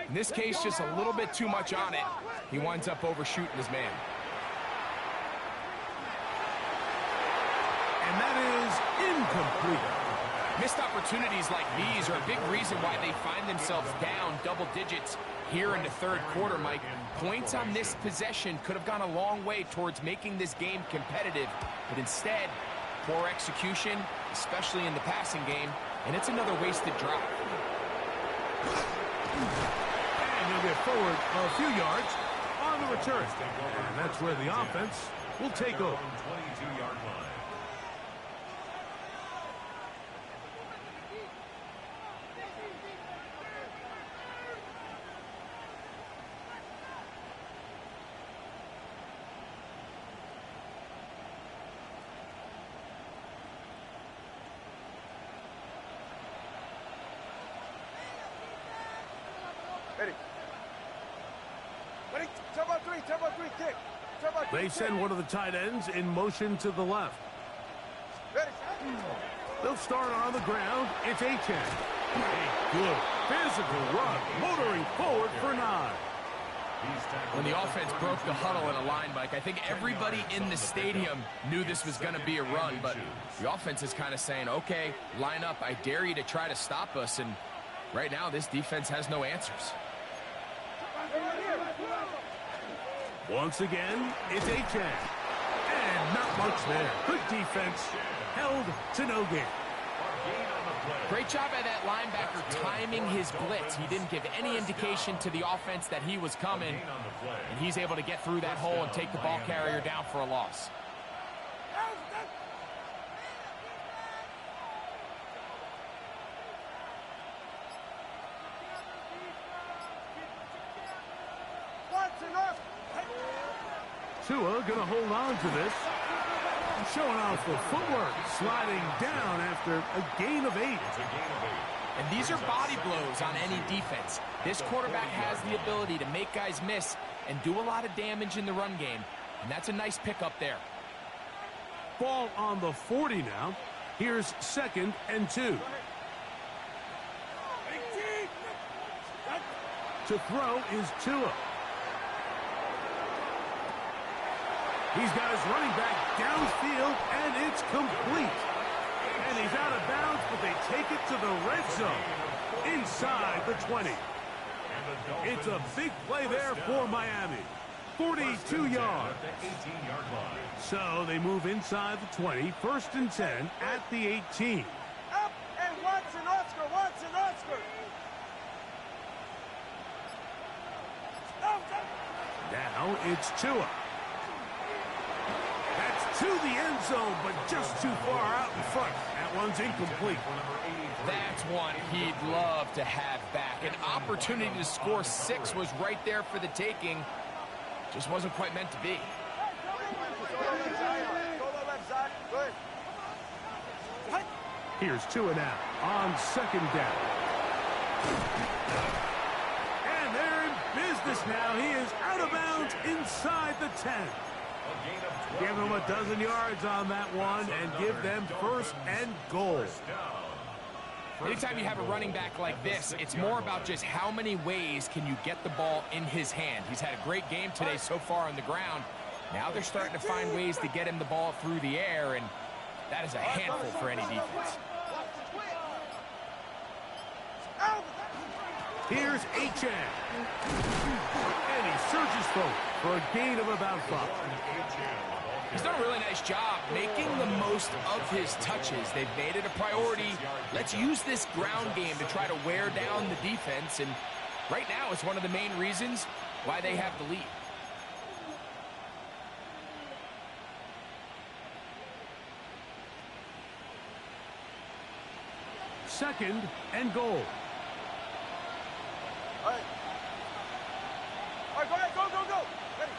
in this case, just a little bit too much on it. He winds up overshooting his man. And that is incomplete. Missed opportunities like these are a big reason why they find themselves down double digits here in the 3rd quarter, Mike. Points on this possession could have gone a long way towards making this game competitive. But instead, poor execution, especially in the passing game, and it's another wasted drive. And he'll get forward a few yards on the return. And that's where the offense will take over. 22-yard line. Ready. Ready. Turbo 3, kick. Turbo 3, They send one of the tight ends in motion to the left. Ready. They'll start on the ground. It's Achane. A good physical run, motoring forward for 9. When the offense broke the huddle in a line, Mike, I think everybody in the stadium knew this was going to be a run, but the offense is kind of saying, okay, line up. I dare you to try to stop us, and right now this defense has no answers. Once again, it's Achane. And not much there. Good defense. Held to no gain. Great job by that linebacker timing his blitz. He didn't give any indication to the offense that he was coming, and he's able to get through that hole and take the ball carrier down for a loss. Tua gonna hold on to this. Showing off the footwork, sliding down after a gain of 8. And these are body blows on any defense. This quarterback has the ability to make guys miss and do a lot of damage in the run game. And that's a nice pickup there. Ball on the 40 now. Here's 2nd and 2. To throw is Tua. He's got his running back downfield, and it's complete. And he's out of bounds, but they take it to the red zone inside the 20. It's a big play there for Miami. 42 yards. So they move inside the 20, 1st and 10 at the 18. Up and Watson, Oscar. Now it's Tua. That's to the end zone, but just too far out in front. That one's incomplete. That's one he'd love to have back. An opportunity to score 6 was right there for the taking. Just wasn't quite meant to be. Here's 2 and out on 2nd down. And they're in business now. He is out of bounds inside the 10. Give him a dozen yards on that one and give them 1st and goal. Anytime you have a running back like this, it's more about just how many ways can you get the ball in his hand. He's had a great game today so far on the ground. Now they're starting to find ways to get him the ball through the air, and that is a handful for any defense. Here's H.N. And he surges forward for a gain of about 5. He's done a really nice job making the most of his touches. They've made it a priority. Let's use this ground game to try to wear down the defense, and right now it's one of the main reasons why they have the lead. Second and goal. All right, go ahead, go, go, go. Ready.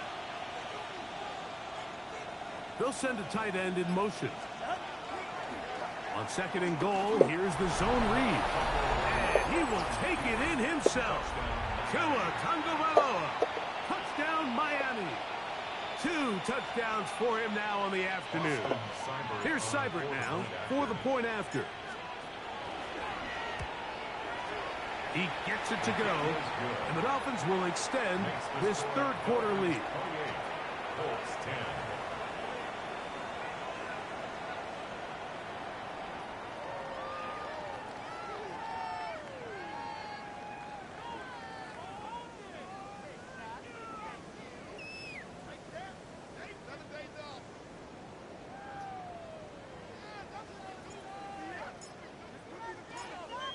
They'll send a tight end in motion. On 2nd and goal, here's the zone read. And he will take it in himself. Tua Tagovailoa. Touchdown, Miami. 2 touchdowns for him now on the afternoon. Here's Seibert now for the point after. He gets it to go, and the Dolphins will extend this 3rd quarter lead. Colts 10.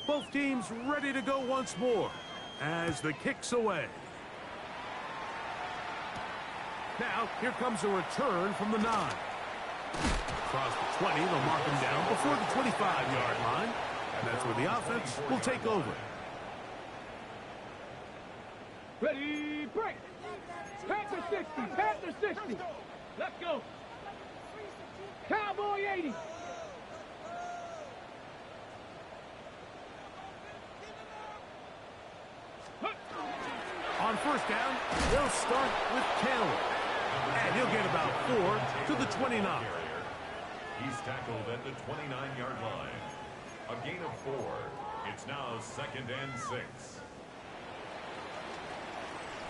Both teams ready to go once more as the kick's away. Now, here comes a return from the 9. Across the 20, they'll mark him down before the 25-yard line. And that's where the offense will take over. Ready, break. Panther 60, Panther 60. Let's go. Cowboy 80. On 1st down, they'll start with Taylor. And he'll get about 4 to the 29. He's tackled at the 29-yard line. A gain of 4. It's now 2nd and 6.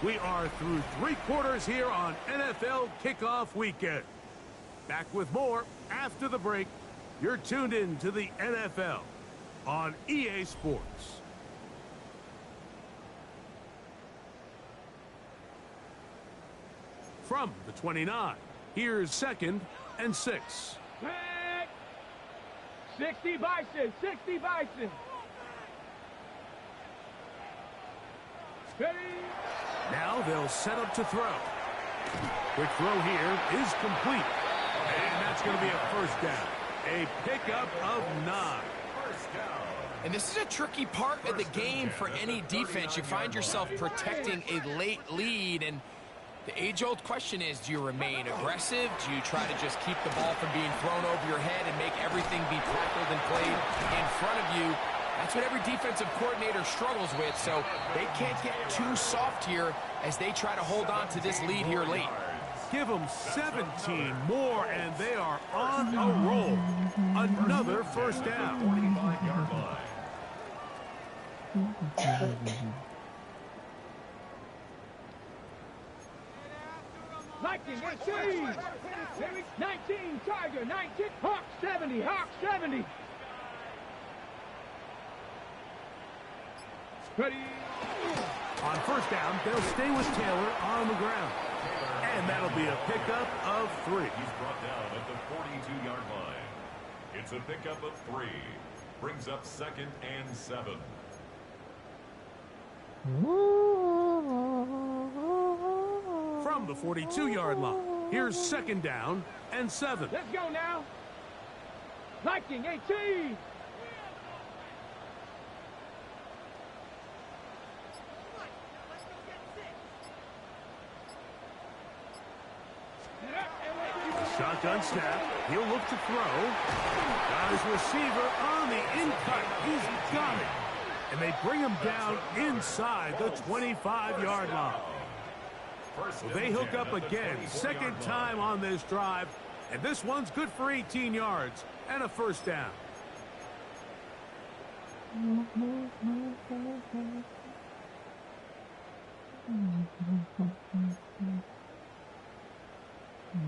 We are through 3 quarters here on NFL Kickoff Weekend. Back with more after the break. You're tuned in to the NFL on EA Sports. From the 29, here's 2nd and 6. Back. 60 Bison, 60 Bison. Ready. Now they'll set up to throw. Quick throw here is complete. And that's going to be a 1st down. A pickup of 9. And this is a tricky part of the game for any defense. You find yourself protecting a late lead, and the age-old question is, do you remain aggressive? Do you try to just keep the ball from being thrown over your head and make everything be tackled and played in front of you? That's what every defensive coordinator struggles with, so they can't get too soft here as they try to hold on to this lead here late. Give them 17 more, and they are on a roll. Another 1st down. 45-yard line. 19, 19, Tiger, 19, Hawk 70, Hawk 70. Ready. On 1st down, they'll stay with Taylor on the ground. And that'll be a pickup of 3. He's brought down at the 42-yard line. It's a pickup of 3. Brings up 2nd and 7. From the 42-yard line, here's 2nd down and 7. Let's go now. Viking 18. Shotgun snap. He'll look to throw. Got his receiver on the in-cut. He's got it. And they bring him down inside the 25-yard line. Well, they hook up again. Second time on this drive. And this one's good for 18 yards and a first down.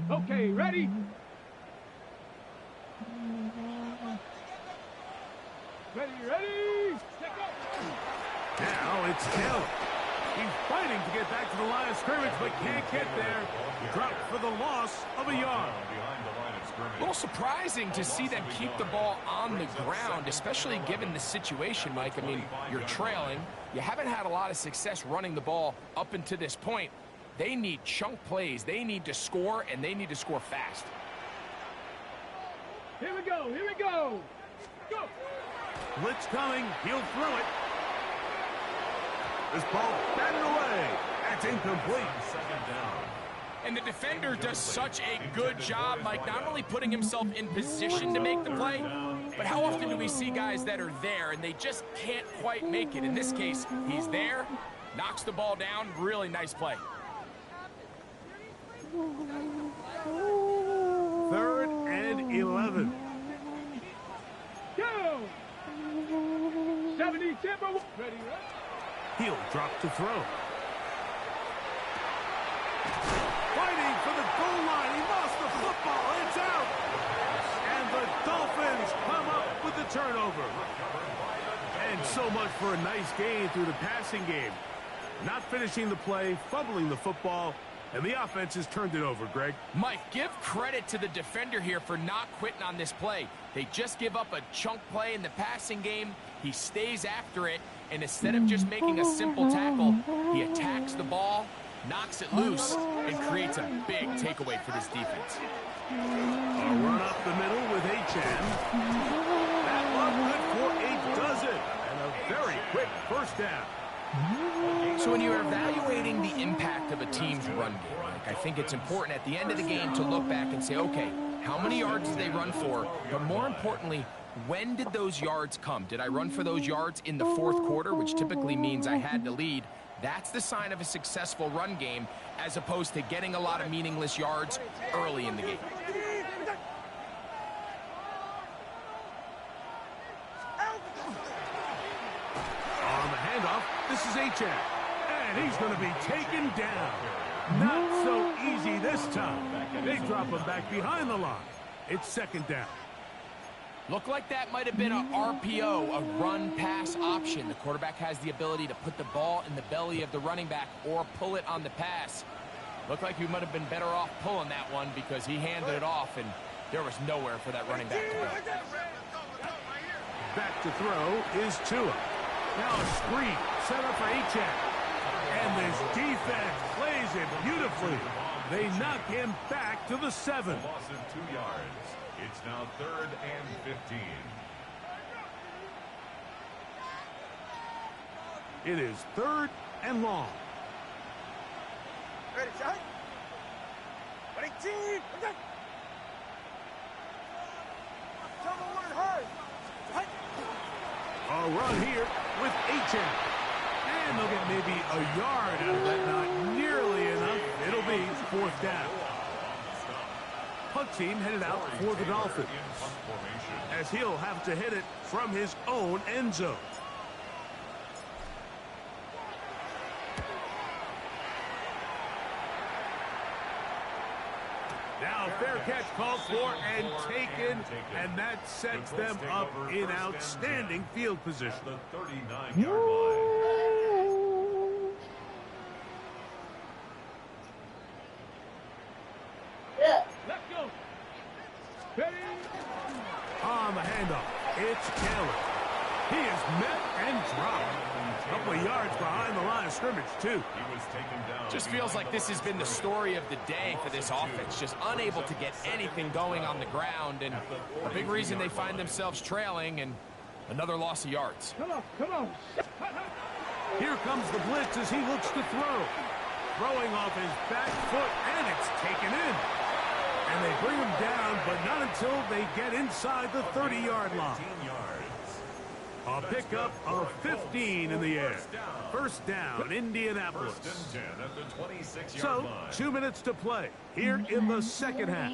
Okay, ready? Ready? Take off. Now it's Taylor. He's fighting to get back to the line of scrimmage, but can't get there. Dropped for the loss of a yard. A little surprising to see them keep the ball on the ground, especially given the situation, Mike. I mean, you're trailing. You haven't had a lot of success running the ball up until this point. They need chunk plays. They need to score, and they need to score fast. Here we go. Go. Blitz coming. He'll throw it. This ball batted away. That's incomplete. Second down. And the defender does such a good job, Mike, not only putting himself in position to make the play, but how often do we see guys that are there and they just can't quite make it? In this case, he's there, knocks the ball down. Really nice play. Third and 11. Go. 70 Timber. Ready? He'll drop to throw. Fighting for the goal line. He lost the football. It's out. And the Dolphins come up with the turnover. And so much for a nice gain through the passing game. Not finishing the play, fumbling the football, and the offense has turned it over, Greg. Mike, give credit to the defender here for not quitting on this play. They just give up a chunk play in the passing game. He stays after it, and instead of just making a simple tackle, he attacks the ball, knocks it loose, and creates a big takeaway for this defense. A run up the middle with Achan. That one good for a dozen, and a very quick first down. So when you're evaluating the impact of a team's run game, Mike, I think it's important at the end of the game to look back and say, okay, how many yards did they run for? But more importantly, when did those yards come? Did I run for those yards in the fourth quarter, which typically means I had to lead? That's the sign of a successful run game, as opposed to getting a lot of meaningless yards early in the game. On the handoff, this is Achan. And he's going to be taken down. Not so easy this time. They drop him back behind the line. It's second down. Looked like that might have been a RPO, a run-pass option. The quarterback has the ability to put the ball in the belly of the running back or pull it on the pass. Looked like he might have been better off pulling that one because he handed it off, and there was nowhere for that running back to go. Back to throw is Tua. Now a screen set up for Achan. And this defense plays it beautifully. They knock him back to the 7. Loss of 2 yards. It's now third and 15. It is third and long. Ready, shot. Ready, team. Tell them work hard. A run here with Achan. And they'll get maybe a yard out of that. Not nearly enough. It'll be fourth down. Punt team headed out for the Dolphins, as he'll have to hit it from his own end zone. Now a fair catch called for and taken, and that sets them up in outstanding field position. The 39-yard line. Let's go. Ready? On the handoff, it's Taylor. He is met and dropped. A couple of yards behind the line of scrimmage, too. He was taken down. Just feels like this has been the story of the day for this offense. Just unable to get anything going on the ground, and a big reason they find themselves trailing, and another loss of yards. Come on. Here comes the blitz as he looks to throw. Throwing off his back foot, and it's taken in. And they bring him down, but not until they get inside the 30-yard line. 15 yards. A pickup of 15 in the air. First down, Indianapolis. First and 10 at the 26-yard So, line. 2 minutes to play here in the second half.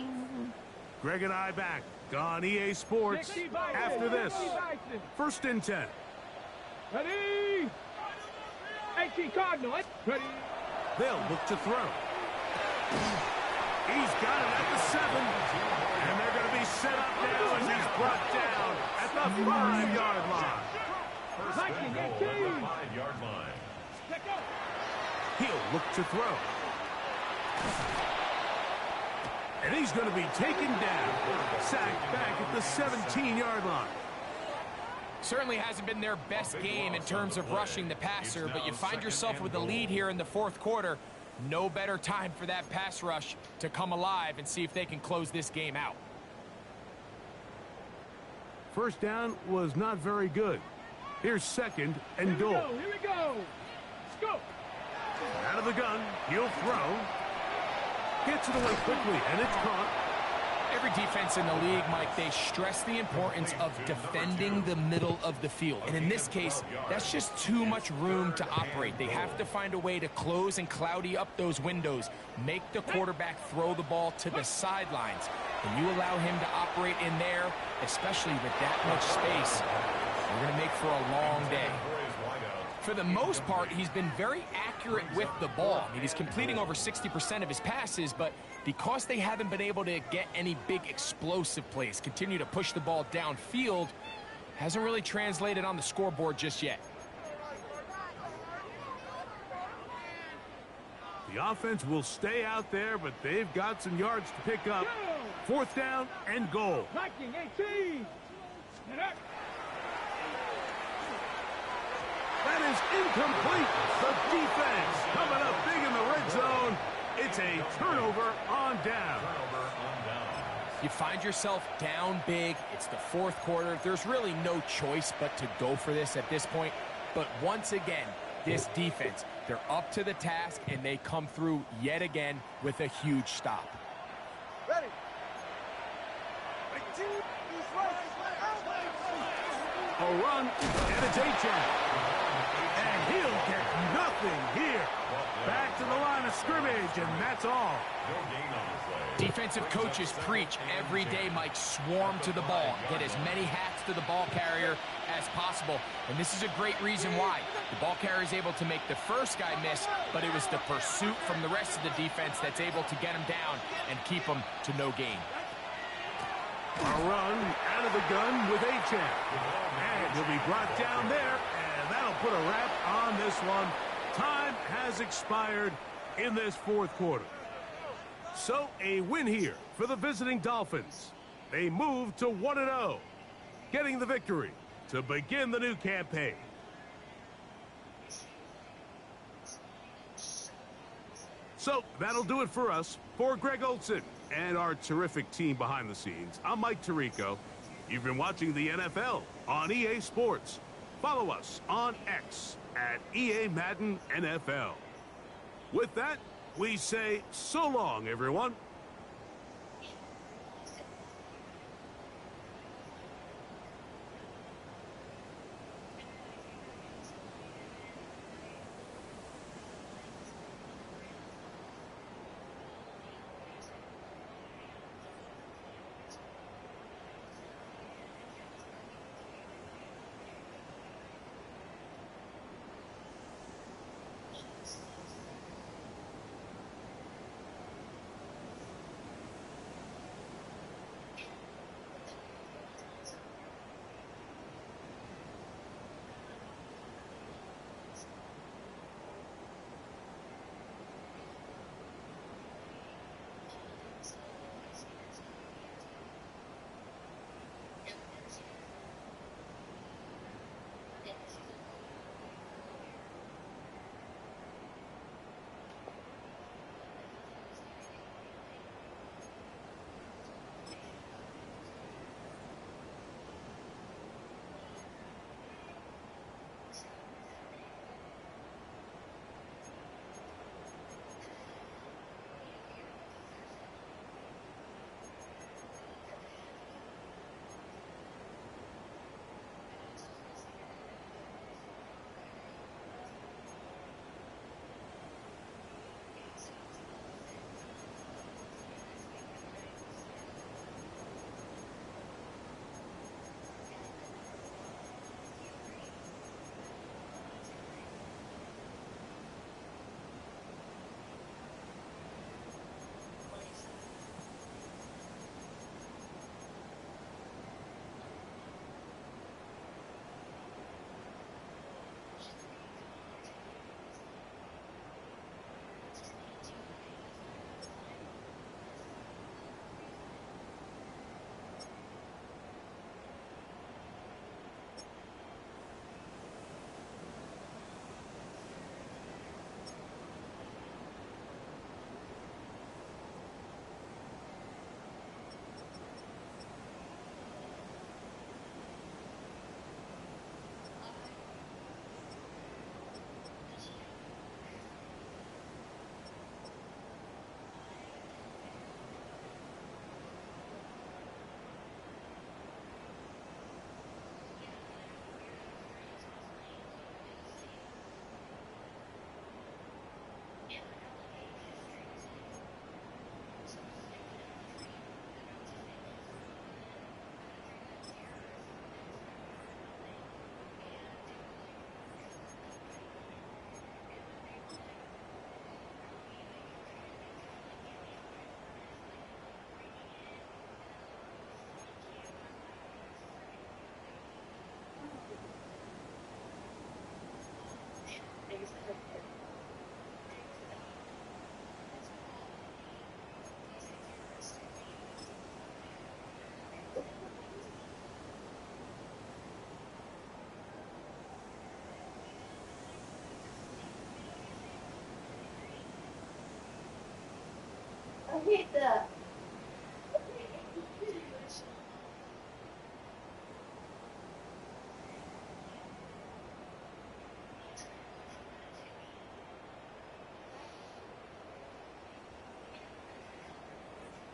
Greg and I back on EA Sports after this. First and 10. Ready? 18 Cardinal. Ready? They'll look to throw. He's got it at the 7. And they're going to be set up now as he's brought down at the 5-yard line. First and goal at the 5-yard line. He'll look to throw. And he's going to be taken down. Sacked back at the 17-yard line. Certainly hasn't been their best game in terms of rushing the passer, but you find yourself with a lead here in the fourth quarter. No better time for that pass rush to come alive and see if they can close this game out. First down was not very good. Here's second and goal. Here we go. Let's go. Out of the gun, he'll throw. Gets it away quickly, and it's caught. Every defense in the league, Mike, they stress the importance of defending the middle of the field. And in this case, that's just too much room to operate. They have to find a way to close and cloudy up those windows, make the quarterback throw the ball to the sidelines. And you allow him to operate in there, especially with that much space, you're going to make for a long day. For the most part, he's been very accurate with the ball. I mean, he's completing over 60% of his passes, but because they haven't been able to get any big explosive plays, continue to push the ball downfield, hasn't really translated on the scoreboard just yet. The offense will stay out there, but they've got some yards to pick up. Fourth down and goal. Viking 18. Get up. That is incomplete. The defense coming up big in the red zone. It's a turnover on down. You find yourself down big. It's the fourth quarter. There's really no choice but to go for this at this point. But once again, this defense, they're up to the task, and they come through yet again with a huge stop. Ready. 18. A run, and it's A-Chan. And he'll get nothing here. Back to the line of scrimmage, and that's all. No gain on the play. Defensive coaches preach every day, Mike, swarm to the ball. Get as many hats to the ball carrier as possible. And this is a great reason why. The ball carrier is able to make the first guy miss, but it was the pursuit from the rest of the defense that's able to get him down and keep him to no gain. A run out of the gun with A-Chan. And he'll be brought down there, and that'll put a wrap on this one. Time has expired in this fourth quarter. So a win here for the visiting Dolphins. They move to 1-0, getting the victory to begin the new campaign. So that'll do it for us. For Greg Olson and our terrific team behind the scenes, I'm Mike Tirico. You've been watching the NFL on EA Sports. Follow us on X at EA Madden NFL. With that, we say so long, everyone.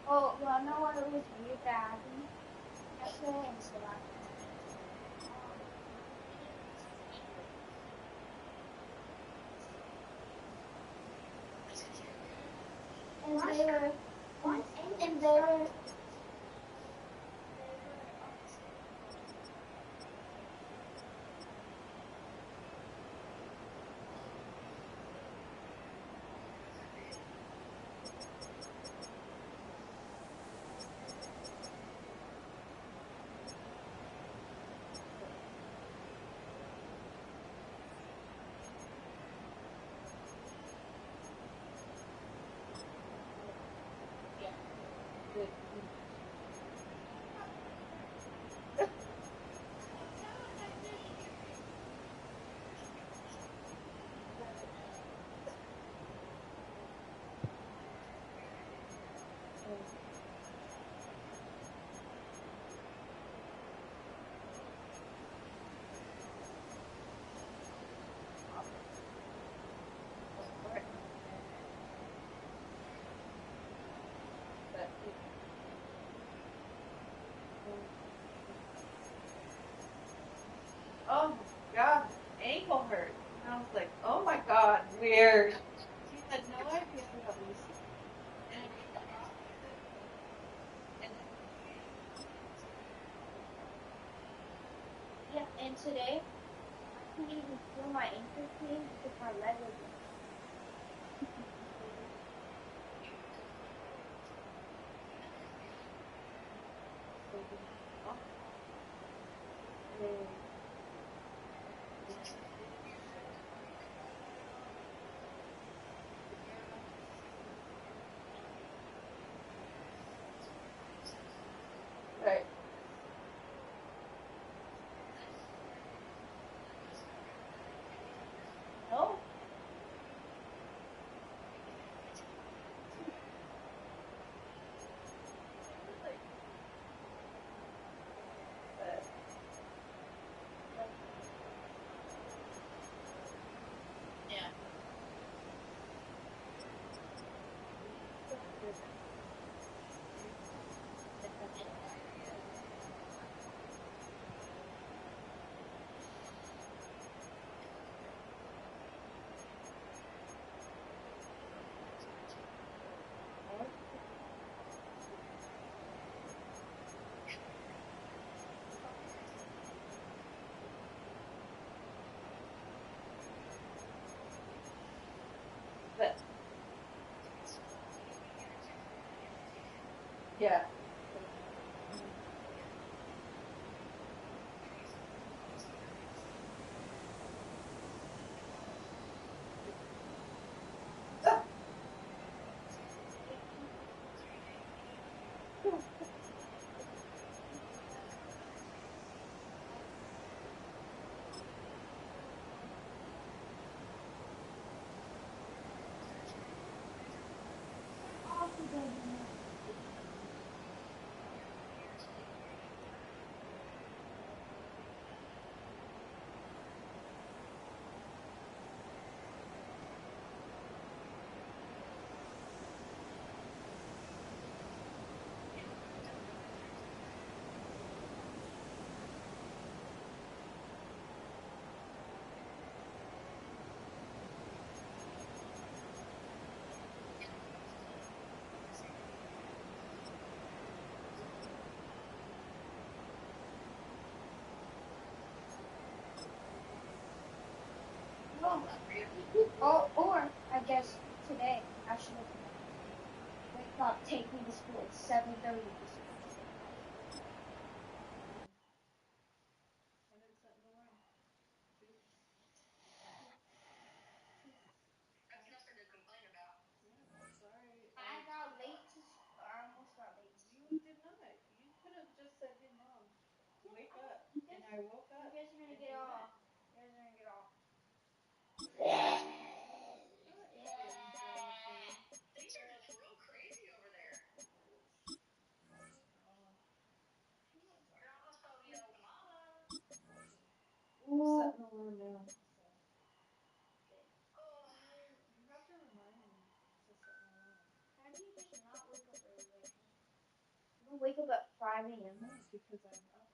Oh, you wanna know what it was weird that happened yesterday and stuff? And they were Oh my god, ankle hurt. And I was like, oh my god, weird. She had no idea that was. yeah. And today I couldn't even feel my ankle pain because my leg was in. Right. No. But yeah. Or I guess today I should have wake up, take me to school at 7:30 to school. I got late to school. I almost got late to school. You did not. You could have just said, hey mom, wake up. And I woke You up. guys are gonna And get we all. went. You guys are gonna get all. Not eating, Jonathan. 5 a.m. Because I'm up.